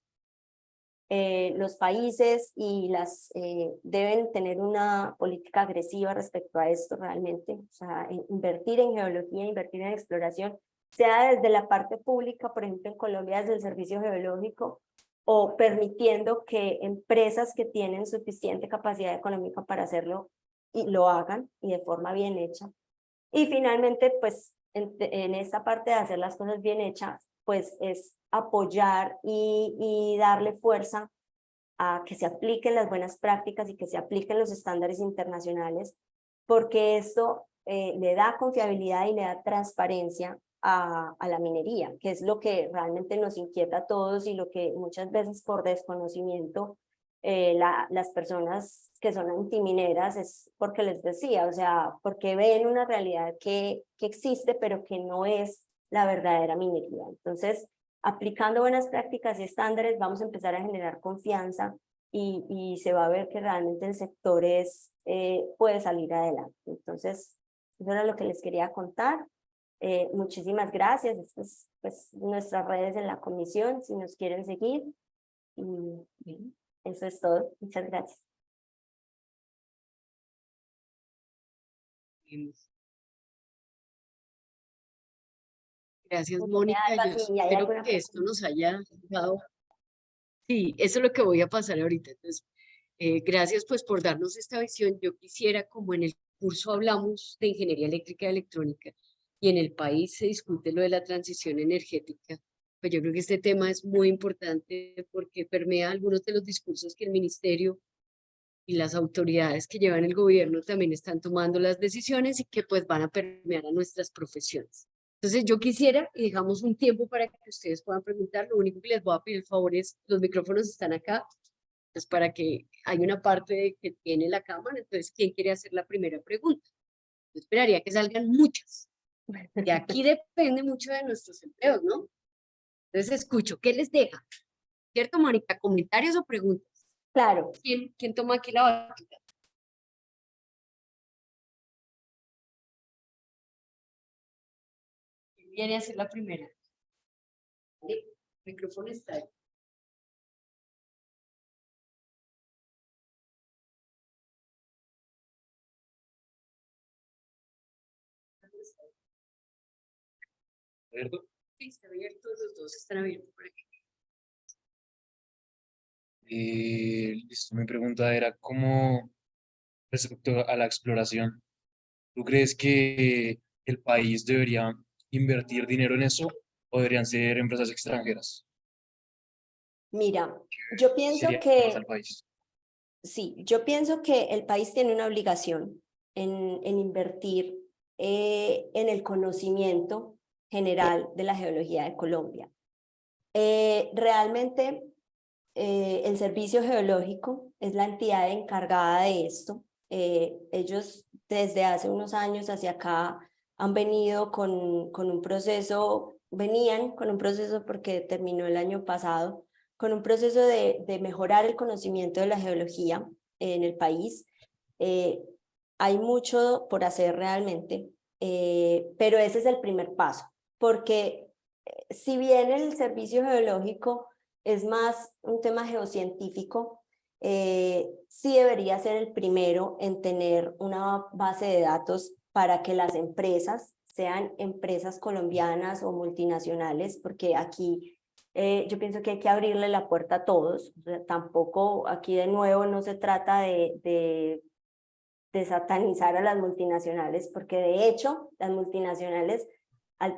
Los países deben tener una política agresiva respecto a esto realmente. O sea, invertir en geología, invertir en exploración, sea desde la parte pública, por ejemplo en Colombia desde el Servicio Geológico, o permitiendo que empresas que tienen suficiente capacidad económica para hacerlo y lo hagan, y de forma bien hecha. Y finalmente, pues en esta parte de hacer las cosas bien hechas, pues es apoyar y darle fuerza a que se apliquen las buenas prácticas y que se apliquen los estándares internacionales, porque esto le da confiabilidad y le da transparencia a la minería, que es lo que realmente nos inquieta a todos, y lo que muchas veces por desconocimiento las personas que son antimineras es porque les decía, o sea, porque ven una realidad que existe, pero que no es la verdadera minería. Entonces, aplicando buenas prácticas y estándares, vamos a empezar a generar confianza, y se va a ver que realmente el sector puede salir adelante. Entonces, eso era lo que les quería contar. Muchísimas gracias. Estas pues, nuestras redes en la comisión, si nos quieren seguir. Y bien, eso es todo. Muchas gracias. Gracias, Mónica. Yo espero que esto nos haya dado. Sí, eso es lo que voy a pasar ahorita. Entonces, gracias pues por darnos esta visión. Yo quisiera, como en el curso hablamos de ingeniería eléctrica y electrónica, y en el país se discute lo de la transición energética, pues yo creo que este tema es muy importante porque permea algunos de los discursos que el ministerio y las autoridades que llevan el gobierno también están tomando las decisiones, y que pues van a permear a nuestras profesiones. Entonces yo quisiera, y dejamos un tiempo para que ustedes puedan preguntar. Lo único que les voy a pedir el favor es, los micrófonos están acá, Pues para que hay una parte que tiene la cámara, entonces, ¿quién quiere hacer la primera pregunta? Yo esperaría que salgan muchas. De aquí depende mucho de nuestros empleos, ¿no? Entonces escucho, ¿qué les deja? ¿Cierto, Mónica? ¿Comentarios o preguntas? Claro. ¿Quién toma aquí la batuta? ¿Quién viene a hacer la primera? ¿Vale? El micrófono está ahí. ¿Abierto? Sí, está abierto, los dos están abiertos por aquí. Listo, mi pregunta era cómo respecto a la exploración, ¿tú crees que el país debería invertir dinero en eso o deberían ser empresas extranjeras? Mira, yo pienso Sería más al que país. sí, yo pienso que el país tiene una obligación en invertir en el conocimiento general de la geología de Colombia. Realmente el Servicio Geológico es la entidad encargada de esto. Ellos desde hace unos años hacia acá han venido con un proceso, venían con un proceso porque terminó el año pasado, con un proceso de mejorar el conocimiento de la geología en el país. Hay mucho por hacer realmente, pero ese es el primer paso, porque si bien el servicio geológico es más un tema geocientífico, sí debería ser el primero en tener una base de datos para que las empresas, sean empresas colombianas o multinacionales, porque aquí yo pienso que hay que abrirle la puerta a todos. O sea, tampoco aquí de nuevo no se trata de satanizar a las multinacionales, porque de hecho las multinacionales, al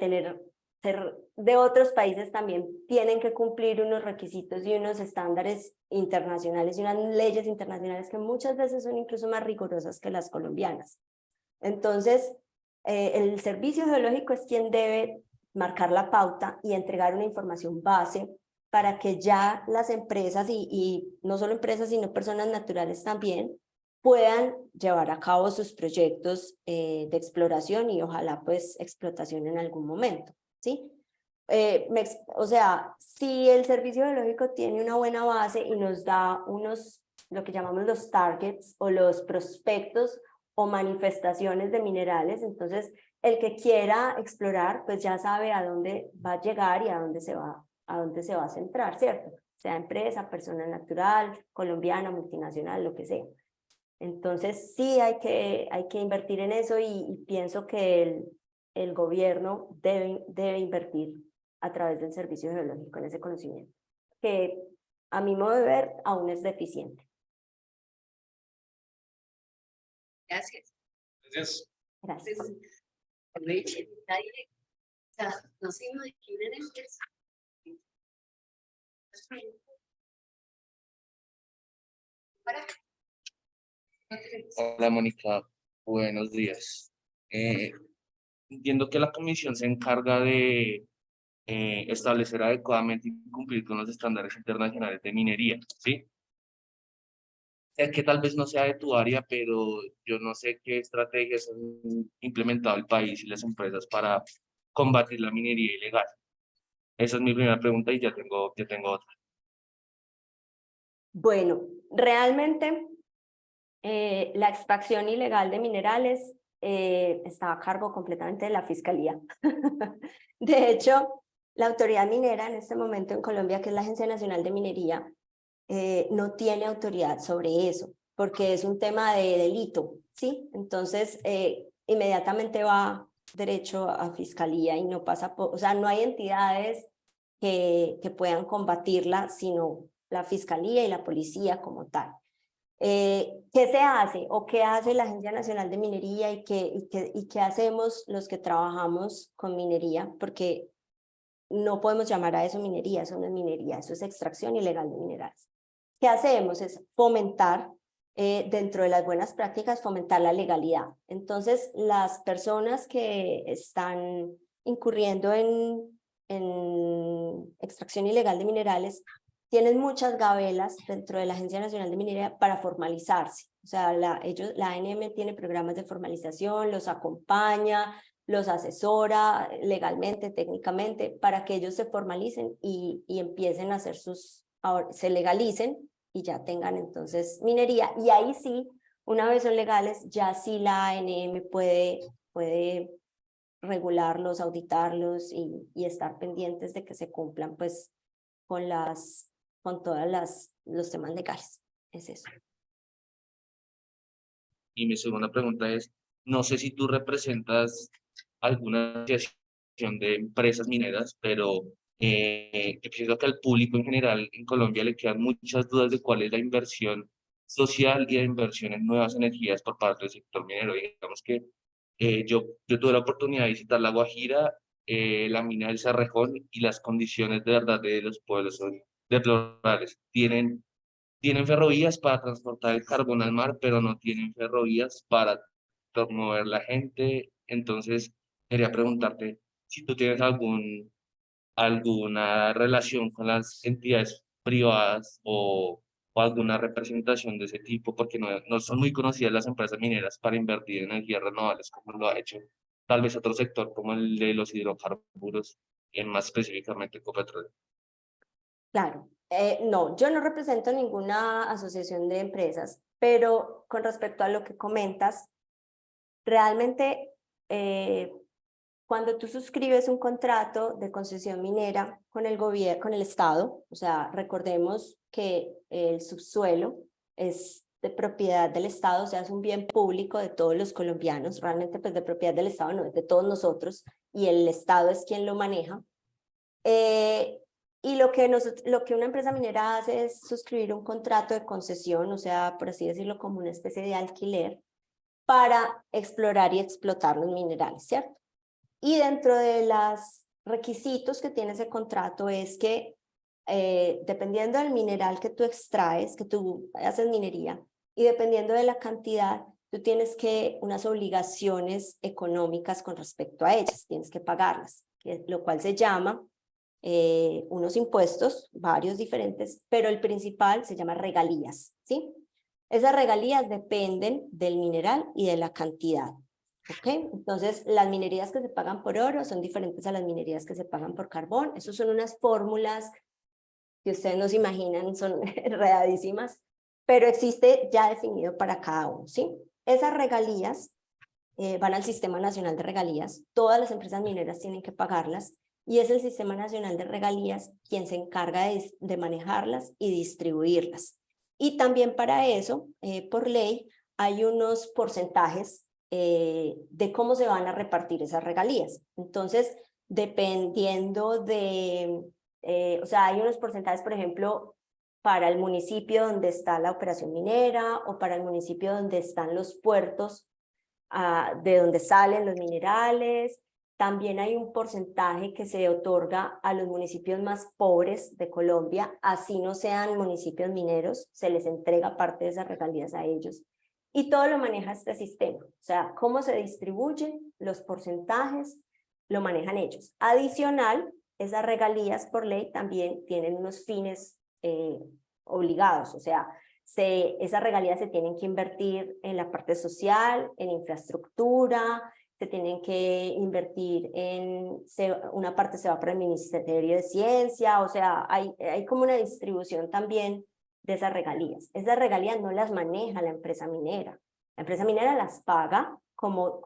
ser de otros países, también tienen que cumplir unos requisitos y unos estándares internacionales y unas leyes internacionales que muchas veces son incluso más rigurosas que las colombianas. Entonces, el Servicio Geológico es quien debe marcar la pauta y entregar una información base para que ya las empresas y no solo empresas, sino personas naturales también, puedan llevar a cabo sus proyectos de exploración y ojalá pues explotación en algún momento, ¿sí? O sea, si el Servicio Geológico tiene una buena base y nos da lo que llamamos los targets o los prospectos o manifestaciones de minerales, entonces el que quiera explorar pues ya sabe a dónde va a llegar y a dónde se va a centrar, ¿cierto? Sea empresa, persona natural, colombiana, multinacional, lo que sea. Entonces sí hay que invertir en eso y pienso que el gobierno debe invertir a través del servicio geológico en ese conocimiento, que a mi modo de ver aún es deficiente. Gracias. Gracias. Gracias. Aprovechen, nadie, o sea, no se imaginen el que es. Para. Hola Mónica, buenos días. Entiendo que la comisión se encarga de establecer adecuadamente y cumplir con los estándares internacionales de minería, ¿sí? Sé que tal vez no sea de tu área, pero yo no sé qué estrategias han implementado el país y las empresas para combatir la minería ilegal. Esa es mi primera pregunta y ya tengo otra. Bueno, realmente la extracción ilegal de minerales está a cargo completamente de la Fiscalía. De hecho, la autoridad minera en este momento en Colombia, que es la Agencia Nacional de Minería, no tiene autoridad sobre eso, porque es un tema de delito, ¿sí? Entonces, inmediatamente va derecho a Fiscalía y no pasa por, o sea, no hay entidades que puedan combatirla, sino la Fiscalía y la Policía como tal. ¿Qué se hace o qué hace la Agencia Nacional de Minería y qué hacemos los que trabajamos con minería? Porque no podemos llamar a eso minería, eso no es minería, eso es extracción ilegal de minerales. ¿Qué hacemos? Es fomentar, dentro de las buenas prácticas, fomentar la legalidad. Entonces, las personas que están incurriendo en extracción ilegal de minerales tienen muchas gabelas dentro de la Agencia Nacional de Minería para formalizarse. O sea, la ANM tiene programas de formalización, los acompaña, los asesora legalmente, técnicamente, para que ellos se formalicen y empiecen a hacer se legalicen y ya tengan entonces minería. Y ahí sí, una vez son legales, ya sí la ANM puede regularlos, auditarlos y estar pendientes de que se cumplan pues con todas los temas legales. Es eso. Y mi segunda pregunta es, no sé si tú representas alguna asociación de empresas mineras, pero yo pienso que al público en general en Colombia le quedan muchas dudas de cuál es la inversión social y la inversión en nuevas energías por parte del sector minero. Digamos que yo tuve la oportunidad de visitar La Guajira, la mina del Cerrejón, y las condiciones de verdad de los pueblos son deplorables. Tienen ferrovías para transportar el carbón al mar, pero no tienen ferrovías para mover la gente. Entonces, quería preguntarte si tú tienes alguna relación con las entidades privadas o alguna representación de ese tipo, porque no son muy conocidas las empresas mineras para invertir en energías renovables, como lo ha hecho tal vez otro sector como el de los hidrocarburos, y más específicamente Ecopetrol. Claro, no, yo no represento ninguna asociación de empresas, pero con respecto a lo que comentas, realmente cuando tú suscribes un contrato de concesión minera con el gobierno, con el Estado, o sea, recordemos que el subsuelo es de propiedad del Estado, o sea, es un bien público de todos los colombianos, realmente pues de propiedad del Estado no, es de todos nosotros, y el Estado es quien lo maneja. Y lo que una empresa minera hace es suscribir un contrato de concesión, o sea, por así decirlo, como una especie de alquiler, para explorar y explotar los minerales, ¿cierto? Y dentro de los requisitos que tiene ese contrato es que dependiendo del mineral que tú extraes, que tú haces minería, y dependiendo de la cantidad, tú tienes unas obligaciones económicas con respecto a ellas, tienes que pagarlas, lo cual se llama unos impuestos, varios diferentes, pero el principal se llama regalías, ¿sí? Esas regalías dependen del mineral y de la cantidad. ¿Ok? Entonces, las minerías que se pagan por oro son diferentes a las minerías que se pagan por carbón. Esas son unas fórmulas que ustedes no se imaginan, son enredadísimas, pero existe ya definido para cada uno, ¿sí? Esas regalías van al Sistema Nacional de Regalías. Todas las empresas mineras tienen que pagarlas y es el Sistema Nacional de Regalías quien se encarga de manejarlas y distribuirlas. Y también para eso, por ley, hay unos porcentajes de cómo se van a repartir esas regalías. Entonces, dependiendo o sea, hay unos porcentajes, por ejemplo, para el municipio donde está la operación minera o para el municipio donde están los puertos de donde salen los minerales. También hay un porcentaje que se otorga a los municipios más pobres de Colombia, así no sean municipios mineros, se les entrega parte de esas regalías a ellos. Y todo lo maneja este sistema, o sea, cómo se distribuyen los porcentajes, lo manejan ellos. Adicional, esas regalías por ley también tienen unos fines obligados, o sea, esas regalías se tienen que invertir en la parte social, en infraestructura, se tienen que invertir una parte se va para el Ministerio de Ciencia, o sea, hay como una distribución también de esas regalías. Esas regalías no las maneja la empresa minera. La empresa minera las paga como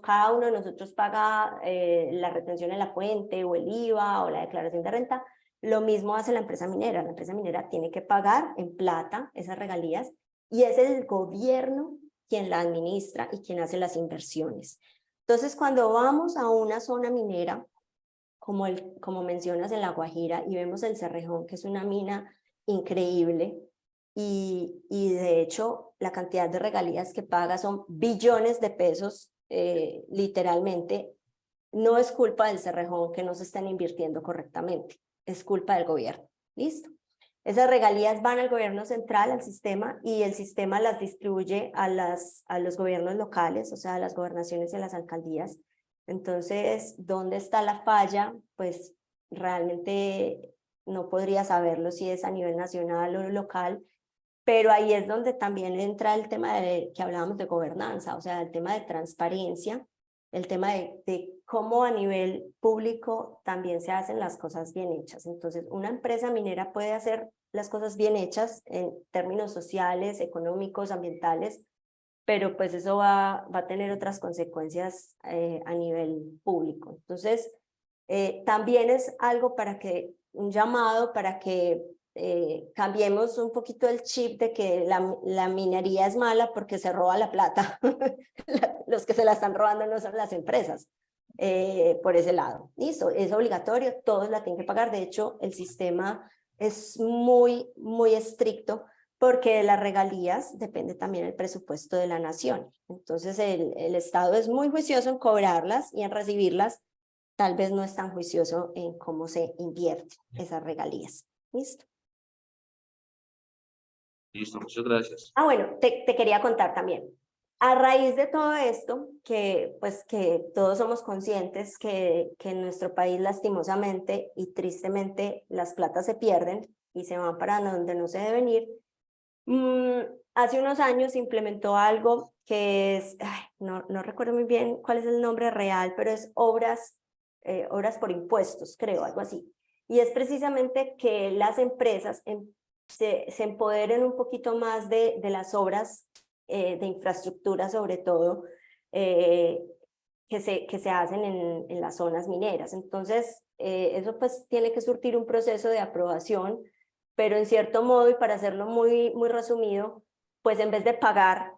cada uno de nosotros paga la retención en la fuente o el IVA o la declaración de renta. Lo mismo hace la empresa minera tiene que pagar en plata esas regalías y es el gobierno quien la administra y quien hace las inversiones. Entonces, cuando vamos a una zona minera, como mencionas en La Guajira, y vemos el Cerrejón, que es una mina increíble, y de hecho la cantidad de regalías que paga son billones de pesos, literalmente, no es culpa del Cerrejón que no se están invirtiendo correctamente. Es culpa del gobierno. ¿Listo? Esas regalías van al gobierno central, al sistema, y el sistema las distribuye a los gobiernos locales, o sea, a las gobernaciones y a las alcaldías. Entonces, ¿dónde está la falla? Pues realmente no podría saberlo si es a nivel nacional o local, pero ahí es donde también entra el tema que hablábamos de gobernanza, o sea, el tema de transparencia, el tema de cómo a nivel público también se hacen las cosas bien hechas. Entonces, una empresa minera puede hacer las cosas bien hechas en términos sociales, económicos, ambientales, pero pues eso va a tener otras consecuencias a nivel público. Entonces, también es algo un llamado para que cambiemos un poquito el chip de que la minería es mala porque se roba la plata. Los que se la están robando no son las empresas. Por ese lado. Listo, es obligatorio, todos la tienen que pagar. De hecho, el sistema es muy estricto porque de las regalías depende también el presupuesto de la nación. Entonces, el Estado es muy juicioso en cobrarlas y en recibirlas, tal vez no es tan juicioso en cómo se invierte esas regalías. ¿Listo? Listo, muchas gracias. Bueno, te quería contar también. A raíz de todo esto, que todos somos conscientes que en nuestro país lastimosamente y tristemente las platas se pierden y se van para donde no se deben ir, hace unos años se implementó algo que es, no recuerdo muy bien cuál es el nombre real, pero es obras por impuestos, creo, algo así. Y es precisamente que las empresas se empoderen un poquito más de las obras de infraestructura, sobre todo, que se hacen en las zonas mineras. Entonces, eso pues tiene que surtir un proceso de aprobación, pero en cierto modo, y para hacerlo muy resumido, pues en vez de pagar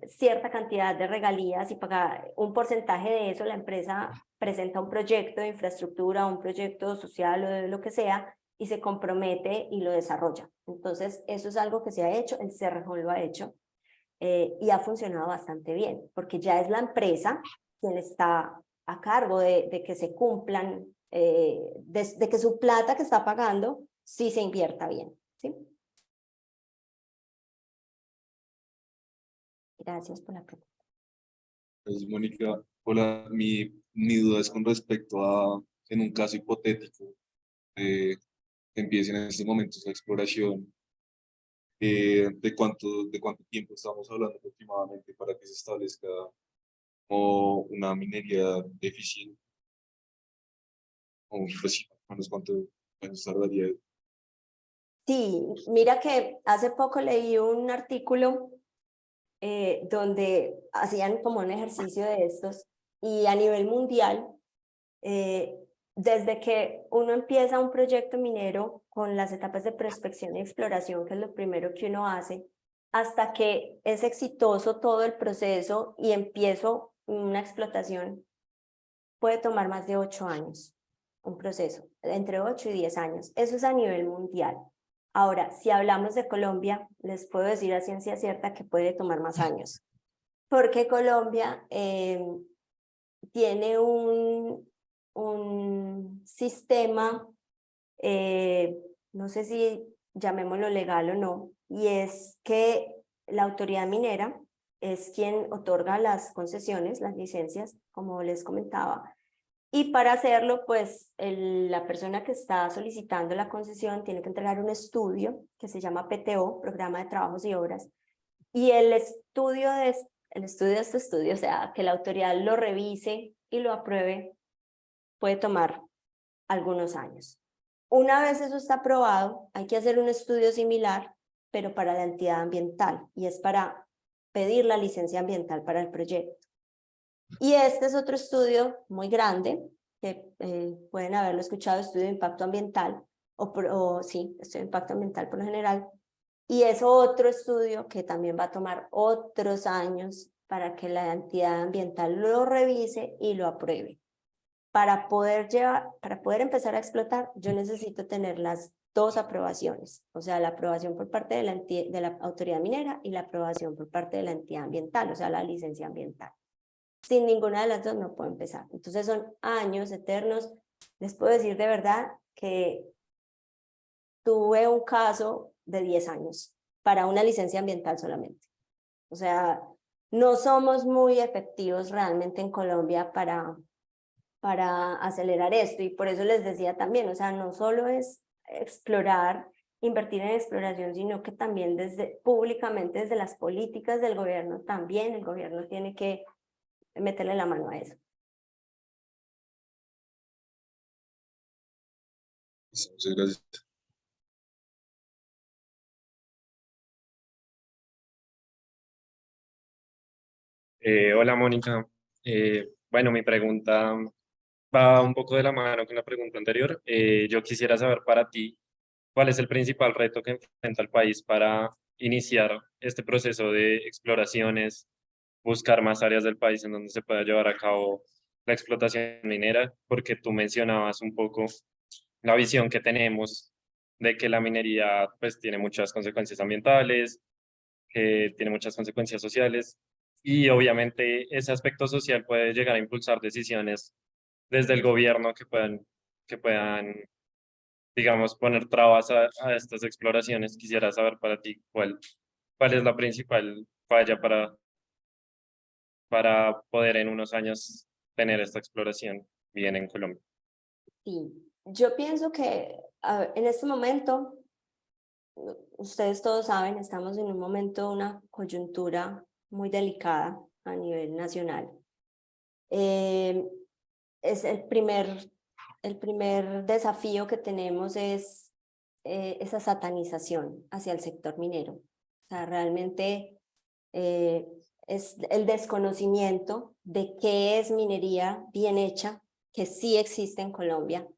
cierta cantidad de regalías y pagar un porcentaje de eso, la empresa presenta un proyecto de infraestructura, un proyecto social o de lo que sea, y se compromete y lo desarrolla. Entonces, eso es algo que se ha hecho, el Cerrejón lo ha hecho, y ha funcionado bastante bien, porque ya es la empresa quien está a cargo de que se cumplan, de que su plata que está pagando sí se invierta bien. ¿Sí? Gracias por la pregunta. Pues, Mónica, hola, mi duda es con respecto a, en un caso hipotético, que empiece en estos momentos la exploración, de cuánto tiempo estamos hablando aproximadamente para que se establezca como una minería eficiente, o pues sí, más o menos cuánto años tardaría. Sí, mira que hace poco leí un artículo donde hacían como un ejercicio de estos y a nivel mundial, desde que uno empieza un proyecto minero con las etapas de prospección y exploración, que es lo primero que uno hace, hasta que es exitoso todo el proceso y empiezo una explotación, puede tomar más de 8 años, un proceso, entre 8 y 10 años. Eso es a nivel mundial. Ahora, si hablamos de Colombia, les puedo decir a ciencia cierta que puede tomar más años, porque Colombia tiene un sistema, no sé si llamémoslo legal o no, y es que la autoridad minera es quien otorga las concesiones, las licencias, como les comentaba, y para hacerlo, pues la persona que está solicitando la concesión tiene que entregar un estudio que se llama PTO, Programa de Trabajos y Obras, y el estudio de este estudio, o sea, que la autoridad lo revise y lo apruebe, puede tomar algunos años. Una vez eso está aprobado, hay que hacer un estudio similar, pero para la entidad ambiental, y es para pedir la licencia ambiental para el proyecto. Y este es otro estudio muy grande, que pueden haberlo escuchado, estudio de impacto ambiental, sí, estudio de impacto ambiental por lo general, y es otro estudio que también va a tomar otros años para que la entidad ambiental lo revise y lo apruebe. Para poder empezar a explotar, yo necesito tener las dos aprobaciones, o sea, la aprobación por parte de la autoridad minera y la aprobación por parte de la entidad ambiental, o sea, la licencia ambiental. Sin ninguna de las dos no puedo empezar. Entonces son años eternos. Les puedo decir de verdad que tuve un caso de 10 años para una licencia ambiental solamente. O sea, no somos muy efectivos realmente en Colombia para acelerar esto, y por eso les decía también, o sea, no solo es explorar, invertir en exploración, sino que también públicamente desde las políticas del gobierno, también el gobierno tiene que meterle la mano a eso. Muchas gracias. Hola Mónica. Bueno, mi pregunta va un poco de la mano con la pregunta anterior. Yo quisiera saber para ti, ¿cuál es el principal reto que enfrenta el país para iniciar este proceso de exploraciones, buscar más áreas del país en donde se pueda llevar a cabo la explotación minera? Porque tú mencionabas un poco la visión que tenemos de que la minería pues tiene muchas consecuencias ambientales, que tiene muchas consecuencias sociales y obviamente ese aspecto social puede llegar a impulsar decisiones desde el gobierno que puedan, digamos, poner trabas a estas exploraciones. Quisiera saber para ti cuál es la principal falla para poder en unos años tener esta exploración bien en Colombia. Sí, yo pienso que en este momento, ustedes todos saben, estamos en un momento, una coyuntura muy delicada a nivel nacional. Es el primer desafío que tenemos es esa satanización hacia el sector minero. O sea, realmente es el desconocimiento de qué es minería bien hecha, que sí existe en Colombia.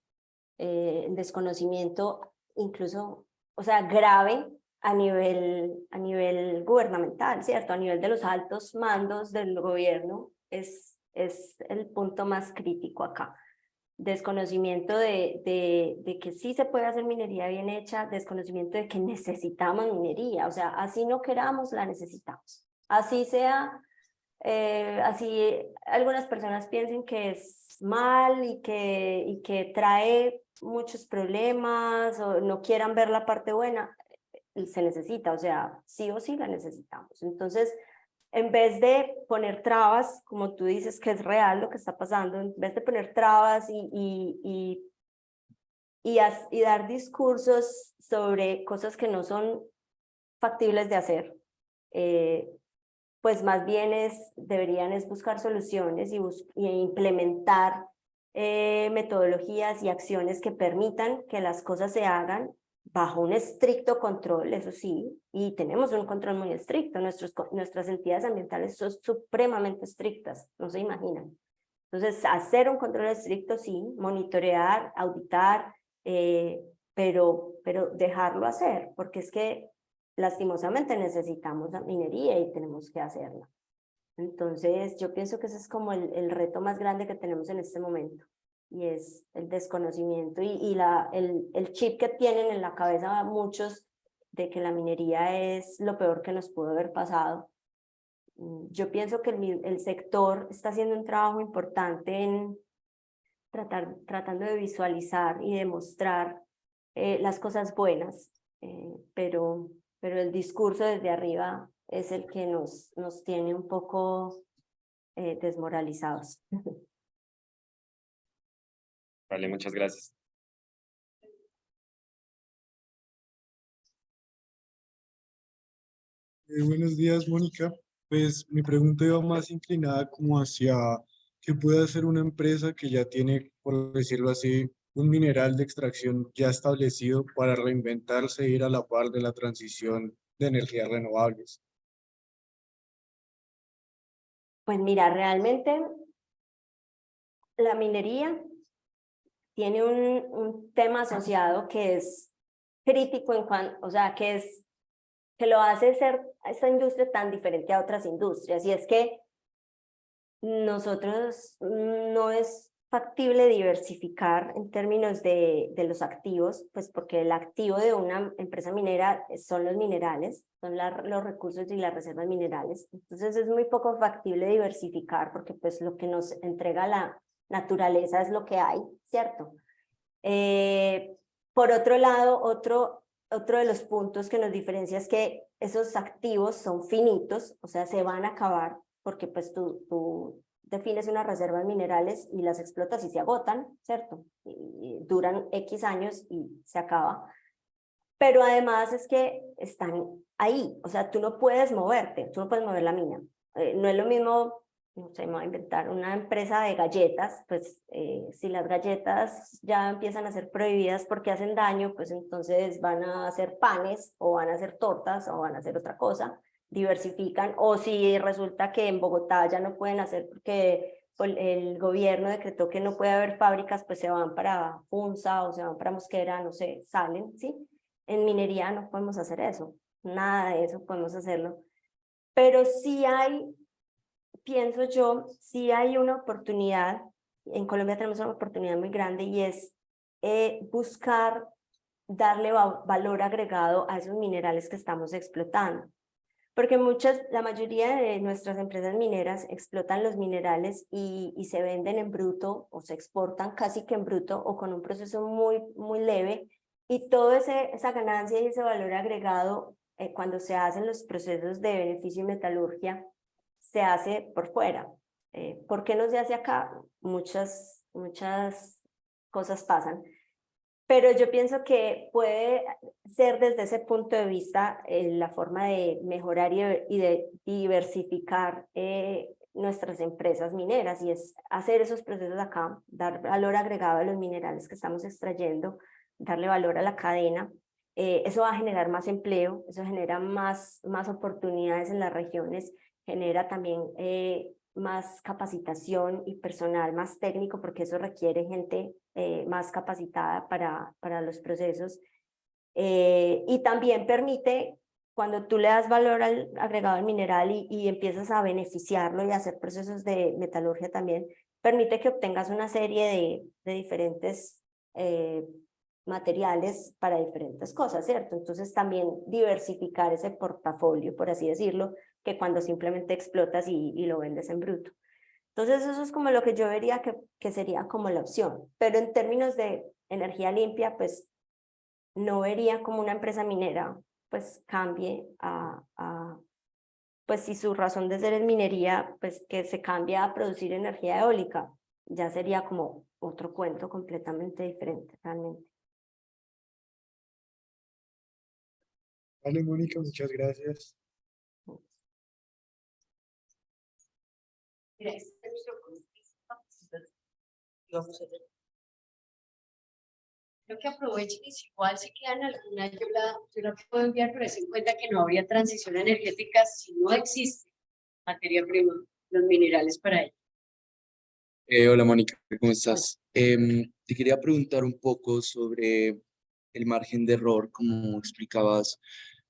El desconocimiento incluso, o sea, grave a nivel gubernamental, ¿cierto? A nivel de los altos mandos del gobierno es el punto más crítico acá. Desconocimiento de que sí se puede hacer minería bien hecha, desconocimiento de que necesitamos minería, o sea, así no queramos, la necesitamos. Así sea, así algunas personas piensen que es mal y que trae muchos problemas o no quieran ver la parte buena, se necesita, o sea, sí o sí la necesitamos. Entonces, en vez de poner trabas, como tú dices que es real lo que está pasando, en vez de poner trabas y dar discursos sobre cosas que no son factibles de hacer, pues más bien deberían buscar soluciones y implementar metodologías y acciones que permitan que las cosas se hagan bajo un estricto control, eso sí, y tenemos un control muy estricto. Nuestras entidades ambientales son supremamente estrictas, no se imaginan. Entonces, hacer un control estricto, sí, monitorear, auditar, pero dejarlo hacer, porque es que lastimosamente necesitamos la minería y tenemos que hacerla. Entonces, yo pienso que ese es como el reto más grande que tenemos en este momento, y es el desconocimiento y el chip que tienen en la cabeza muchos de que la minería es lo peor que nos pudo haber pasado. Yo pienso que el sector está haciendo un trabajo importante en tratando de visualizar y demostrar las cosas buenas, pero el discurso desde arriba es el que nos tiene un poco desmoralizados. Vale, muchas gracias. Buenos días, Mónica. Pues mi pregunta iba más inclinada como hacia qué puede hacer una empresa que ya tiene, por decirlo así, un mineral de extracción ya establecido para reinventarse e ir a la par de la transición de energías renovables. Pues mira, realmente la minería tiene un tema asociado que es crítico en cuanto, o sea, que lo hace ser esta industria tan diferente a otras industrias, y es que nosotros no es factible diversificar en términos de los activos, pues porque el activo de una empresa minera son los minerales, son los recursos y las reservas minerales. Entonces es muy poco factible diversificar porque pues lo que nos entrega la naturaleza es lo que hay, ¿cierto? Por otro lado, otro de los puntos que nos diferencia es que esos activos son finitos, o sea, se van a acabar porque pues tú defines unas reservas minerales y las explotas y se agotan, ¿cierto? Y duran X años y se acaba. Pero además es que están ahí, o sea, tú no puedes moverte, tú no puedes mover la mina. No es lo mismo, no sé, me voy a inventar una empresa de galletas, pues si las galletas ya empiezan a ser prohibidas porque hacen daño, pues entonces van a hacer panes o van a hacer tortas o van a hacer otra cosa, diversifican, o si resulta que en Bogotá ya no pueden hacer porque el gobierno decretó que no puede haber fábricas, pues se van para Funza o se van para Mosquera, no sé, salen, ¿sí? En minería no podemos hacer eso, nada de eso podemos hacerlo, pero sí hay, pienso yo, sí hay una oportunidad, en Colombia tenemos una oportunidad muy grande y es buscar darle valor agregado a esos minerales que estamos explotando. Porque la mayoría de nuestras empresas mineras explotan los minerales y se venden en bruto o se exportan casi que en bruto o con un proceso muy leve, y toda esa ganancia y ese valor agregado cuando se hacen los procesos de beneficio y metalurgia se hace por fuera. ¿Por qué no se hace acá? Muchas cosas pasan. Pero yo pienso que puede ser desde ese punto de vista la forma de mejorar y de diversificar nuestras empresas mineras, y es hacer esos procesos acá, dar valor agregado a los minerales que estamos extrayendo, darle valor a la cadena. Eso va a generar más empleo, eso genera más oportunidades en las regiones, genera también más capacitación y personal más técnico, porque eso requiere gente más capacitada para los procesos. Y también permite, cuando tú le das valor agregado al mineral y empiezas a beneficiarlo y a hacer procesos de metalurgia también, permite que obtengas una serie de diferentes materiales para diferentes cosas, ¿cierto? Entonces también diversificar ese portafolio, por así decirlo, que cuando simplemente explotas y lo vendes en bruto. Entonces eso es como lo que yo vería que sería como la opción, pero en términos de energía limpia, pues no vería como una empresa minera pues cambie pues si su razón de ser es minería, pues que se cambie a producir energía eólica, ya sería como otro cuento completamente diferente realmente. Vale, Mónica, muchas gracias. Mira, este es nuestro contexto. Vamos a ver. Creo que aprovechen y si igual se quedan alguna, yo la puedo enviar, pero es en cuenta que no habría transición energética si no existe materia prima, los minerales para ello. Hola Mónica, ¿cómo estás? Te quería preguntar un poco sobre el margen de error, como explicabas,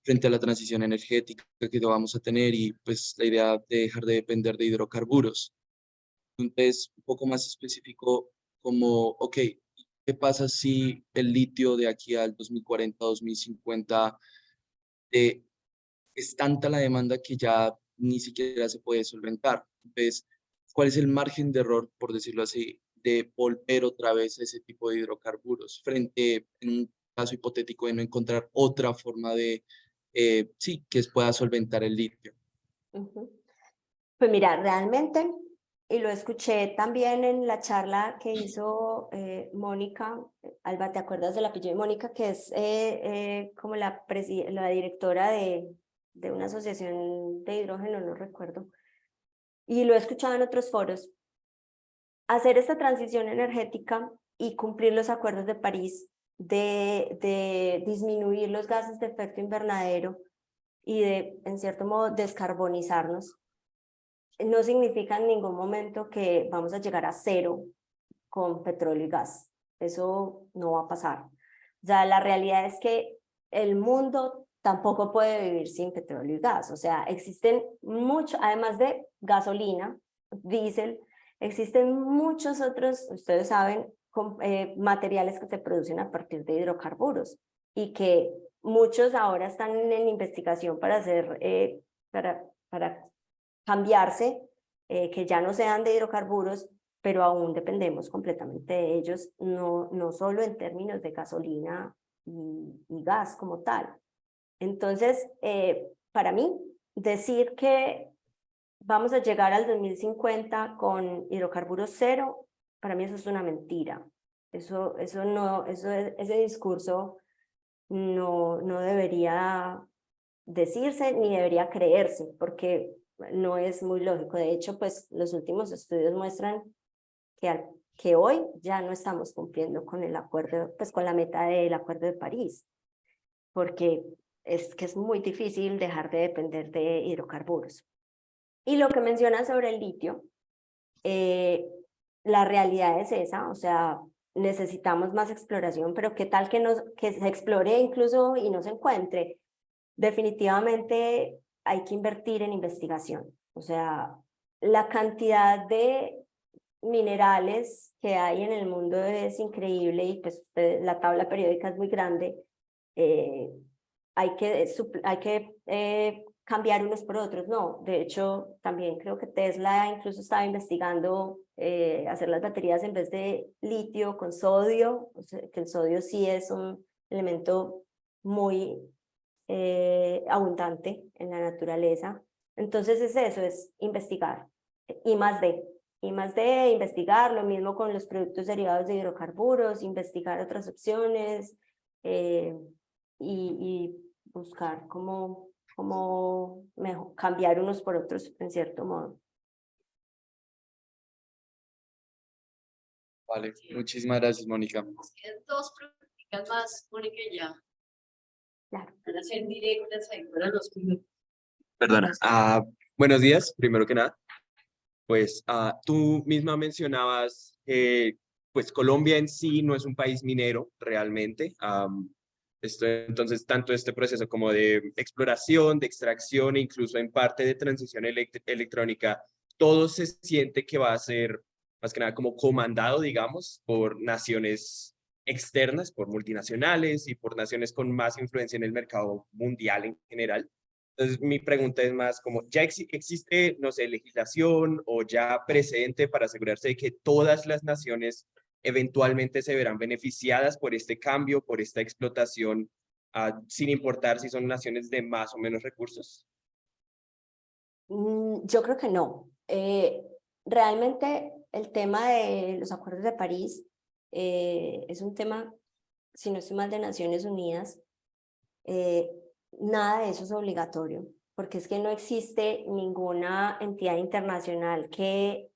frente a la transición energética que vamos a tener y pues la idea de dejar de depender de hidrocarburos. Entonces, un poco más específico, como, ok, ¿qué pasa si el litio de aquí al 2040, 2050, es tanta la demanda que ya ni siquiera se puede solventar? Entonces, ¿cuál es el margen de error, por decirlo así, de volver otra vez a ese tipo de hidrocarburos frente, en un caso hipotético, de no encontrar otra forma de, sí, que pueda solventar el litio? Pues mira, realmente, y lo escuché también en la charla que hizo Mónica, Alba, ¿te acuerdas del apellido de Mónica? Que es como la directora de una asociación de hidrógeno, no recuerdo. Y lo he escuchado en otros foros. Hacer esta transición energética y cumplir los acuerdos de París de disminuir los gases de efecto invernadero y de, en cierto modo, descarbonizarnos, no significa en ningún momento que vamos a llegar a cero con petróleo y gas. Eso no va a pasar. O sea, la realidad es que el mundo tampoco puede vivir sin petróleo y gas. O sea, existen muchos, además de gasolina, diésel, existen muchos otros, ustedes saben, materiales que se producen a partir de hidrocarburos y que muchos ahora están en investigación para hacer, para cambiarse, que ya no sean de hidrocarburos, pero aún dependemos completamente de ellos, no solo en términos de gasolina y gas como tal. Entonces, para mí, decir que vamos a llegar al 2050 con hidrocarburos cero, para mí eso es una mentira. Ese discurso no debería decirse ni debería creerse, porque no es muy lógico. De hecho, pues los últimos estudios muestran que hoy ya no estamos cumpliendo con el acuerdo, pues con la meta del Acuerdo de París, porque es que es muy difícil dejar de depender de hidrocarburos. Y lo que mencionan sobre el litio, la realidad es esa, o sea, necesitamos más exploración, pero qué tal que se explore incluso y no se encuentre. Definitivamente hay que invertir en investigación, o sea, la cantidad de minerales que hay en el mundo es increíble y pues la tabla periódica es muy grande. Hay que cambiar unos por otros, no. De hecho, también creo que Tesla incluso estaba investigando hacer las baterías en vez de litio con sodio, o sea, que el sodio sí es un elemento muy abundante en la naturaleza. Entonces es eso, es investigar, y más de investigar, lo mismo con los productos derivados de hidrocarburos, investigar otras opciones y buscar cómo cambiar unos por otros en cierto modo. Vale, muchísimas gracias, Mónica. Dos preguntas más, Mónica, y ya. Claro. Van a ser directas ahí para los minutos. Perdona. Buenos días, primero que nada. Pues tú misma mencionabas que pues Colombia en sí no es un país minero realmente. Entonces, tanto este proceso como de exploración, de extracción e incluso en parte de transición electrónica, todo se siente que va a ser más que nada como comandado, digamos, por naciones externas, por multinacionales y por naciones con más influencia en el mercado mundial en general. Entonces, mi pregunta es más como, ¿ya existe, no sé, legislación o ya precedente para asegurarse de que todas las naciones eventualmente se verán beneficiadas por este cambio, por esta explotación, sin importar si son naciones de más o menos recursos? Yo creo que no. Realmente el tema de los acuerdos de París es un tema, si no estoy mal, de Naciones Unidas. Nada de eso es obligatorio, porque es que no existe ninguna entidad internacional que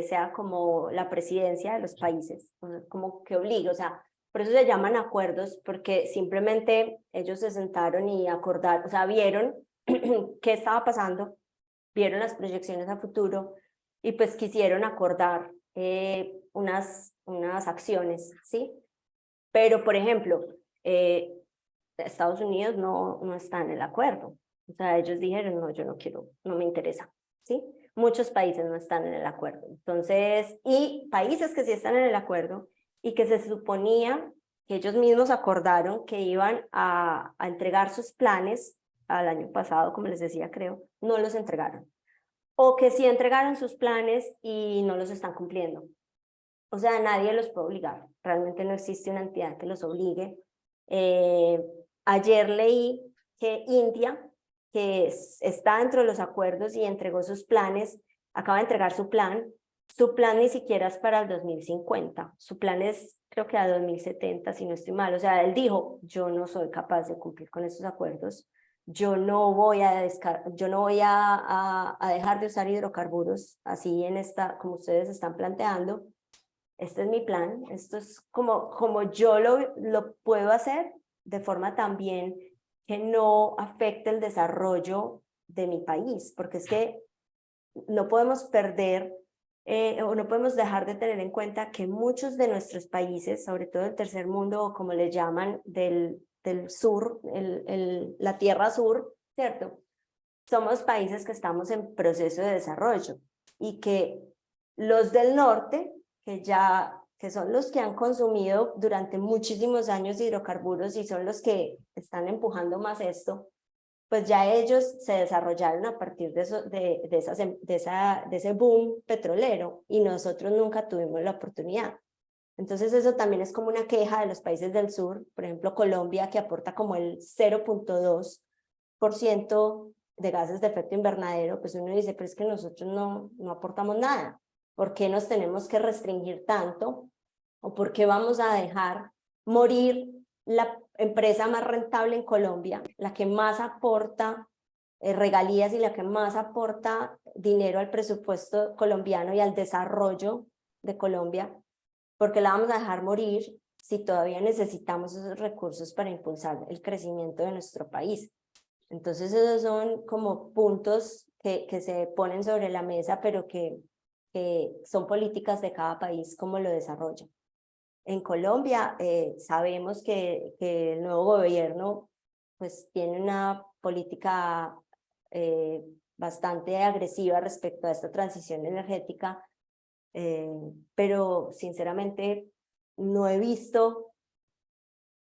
sea como la presidencia de los países, como que obligue, o sea, por eso se llaman acuerdos, porque simplemente ellos se sentaron y acordaron, o sea, vieron qué estaba pasando, vieron las proyecciones a futuro y pues quisieron acordar unas acciones, ¿sí? Pero, por ejemplo, Estados Unidos no está en el acuerdo. O sea, ellos dijeron, no, yo no quiero, no me interesa, ¿sí? Muchos países no están en el acuerdo. Entonces, y países que sí están en el acuerdo y que se suponía que ellos mismos acordaron que iban a entregar sus planes al año pasado, como les decía, creo, no los entregaron. O que sí entregaron sus planes y no los están cumpliendo. O sea, nadie los puede obligar. Realmente no existe una entidad que los obligue. Ayer leí que India, que está dentro de los acuerdos y entregó sus planes, acaba de entregar su plan. Su plan ni siquiera es para el 2050. Su plan es, creo que a 2070, si no estoy mal. O sea, él dijo, yo no soy capaz de cumplir con esos acuerdos. Yo no voy a dejar de usar hidrocarburos así como ustedes están planteando. Este es mi plan, esto es como yo lo puedo hacer de forma también que no afecte el desarrollo de mi país, porque es que no podemos perder o no podemos dejar de tener en cuenta que muchos de nuestros países, sobre todo el tercer mundo o como le llaman del sur, la tierra sur, ¿cierto? Somos países que estamos en proceso de desarrollo y que los del norte, que son los que han consumido durante muchísimos años hidrocarburos y son los que están empujando más esto, pues ya ellos se desarrollaron a partir de ese boom petrolero y nosotros nunca tuvimos la oportunidad. Entonces eso también es como una queja de los países del sur, por ejemplo Colombia, que aporta como el 0.2% de gases de efecto invernadero, pues uno dice, pero es que nosotros no aportamos nada. ¿Por qué nos tenemos que restringir tanto? ¿O por qué vamos a dejar morir la empresa más rentable en Colombia, la que más aporta regalías y la que más aporta dinero al presupuesto colombiano y al desarrollo de Colombia? ¿Por qué la vamos a dejar morir si todavía necesitamos esos recursos para impulsar el crecimiento de nuestro país? Entonces esos son como puntos que se ponen sobre la mesa, pero que son políticas de cada país como lo desarrolla. En Colombia sabemos que el nuevo gobierno pues tiene una política bastante agresiva respecto a esta transición energética, pero sinceramente no he visto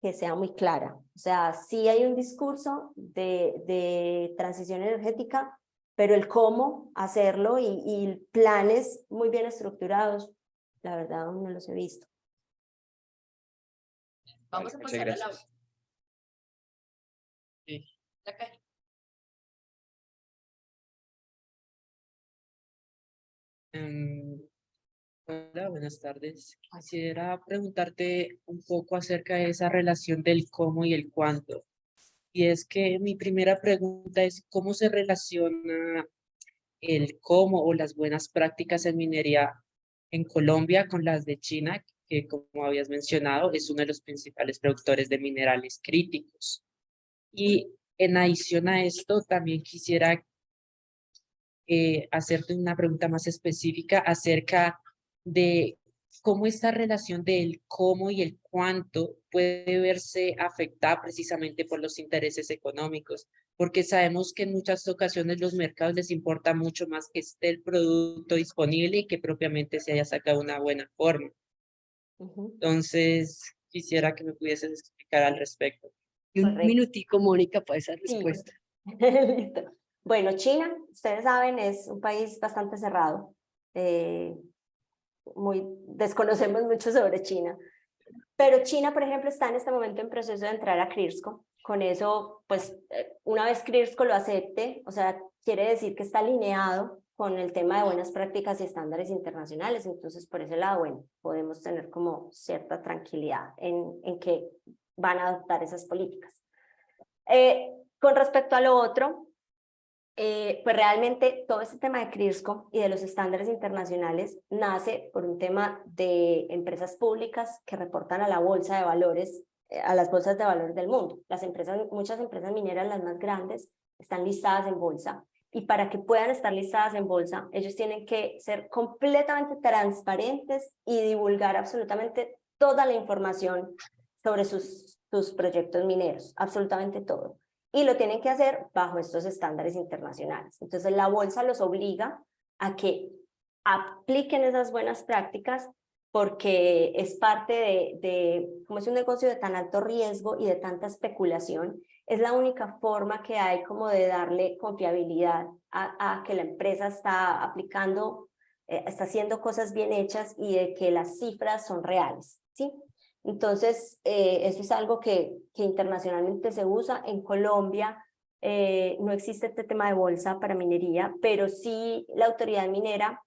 que sea muy clara. O sea, sí hay un discurso de transición energética, pero el cómo hacerlo y planes muy bien estructurados, la verdad aún no los he visto. Vamos a Muchas pasar a la gracias. acá. Hola, buenas tardes. Quisiera preguntarte un poco acerca de esa relación del cómo y el cuánto. Y es que mi primera pregunta es cómo se relaciona el cómo o las buenas prácticas en minería en Colombia con las de China, que como habías mencionado es uno de los principales productores de minerales críticos. Y en adición a esto, también quisiera hacerte una pregunta más específica acerca de cómo esta relación del cómo y el cuánto puede verse afectada precisamente por los intereses económicos, porque sabemos que en muchas ocasiones los mercados les importa mucho más que esté el producto disponible y que propiamente se haya sacado una buena forma. Entonces, quisiera que me pudieses explicar al respecto. Y un Correcto. minutico, Mónica, para esa Sí. respuesta. Listo. Bueno, China, ustedes saben, es un país bastante cerrado. Desconocemos mucho sobre China. Pero China, por ejemplo, está en este momento en proceso de entrar a CRIRSCO. Con eso, pues, una vez CRIRSCO lo acepte, o sea, quiere decir que está alineado con el tema de buenas prácticas y estándares internacionales. Entonces, por ese lado, bueno, podemos tener como cierta tranquilidad en que van a adoptar esas políticas. Con respecto a lo otro, pues realmente todo este tema de CRIRSCO y de los estándares internacionales nace por un tema de empresas públicas que reportan a la bolsa de valores, a las bolsas de valores del mundo. Muchas empresas mineras, las más grandes, están listadas en bolsa, y para que puedan estar listadas en bolsa, ellos tienen que ser completamente transparentes y divulgar absolutamente toda la información sobre sus proyectos mineros, absolutamente todo. Y lo tienen que hacer bajo estos estándares internacionales. Entonces la bolsa los obliga a que apliquen esas buenas prácticas, porque es parte como es un negocio de tan alto riesgo y de tanta especulación, es la única forma que hay como de darle confiabilidad a que la empresa está aplicando, está haciendo cosas bien hechas y de que las cifras son reales, ¿sí? Entonces, eso es algo que internacionalmente se usa. En Colombia no existe este tema de bolsa para minería, pero sí la autoridad minera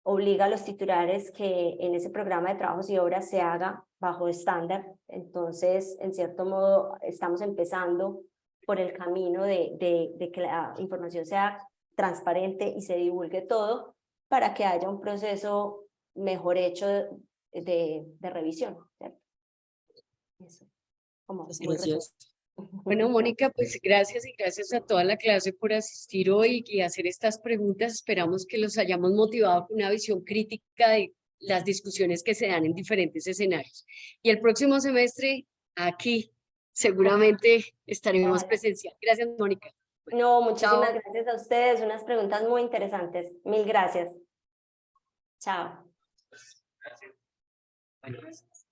obliga a los titulares que en ese programa de trabajos y obras se haga bajo estándar. Entonces, en cierto modo, estamos empezando por el camino de que la información sea transparente y se divulgue todo para que haya un proceso mejor hecho de revisión, ¿cierto? Eso, como Muchas muy gracias. resumen. Bueno, Mónica, pues gracias y gracias a toda la clase por asistir hoy y hacer estas preguntas. Esperamos que los hayamos motivado con una visión crítica de las discusiones que se dan en diferentes escenarios. Y el próximo semestre, aquí, seguramente estaremos Ojalá. presencial. Gracias, Mónica. No, muchísimas Chao. gracias a ustedes, unas preguntas muy interesantes. Mil gracias. Chao. Gracias.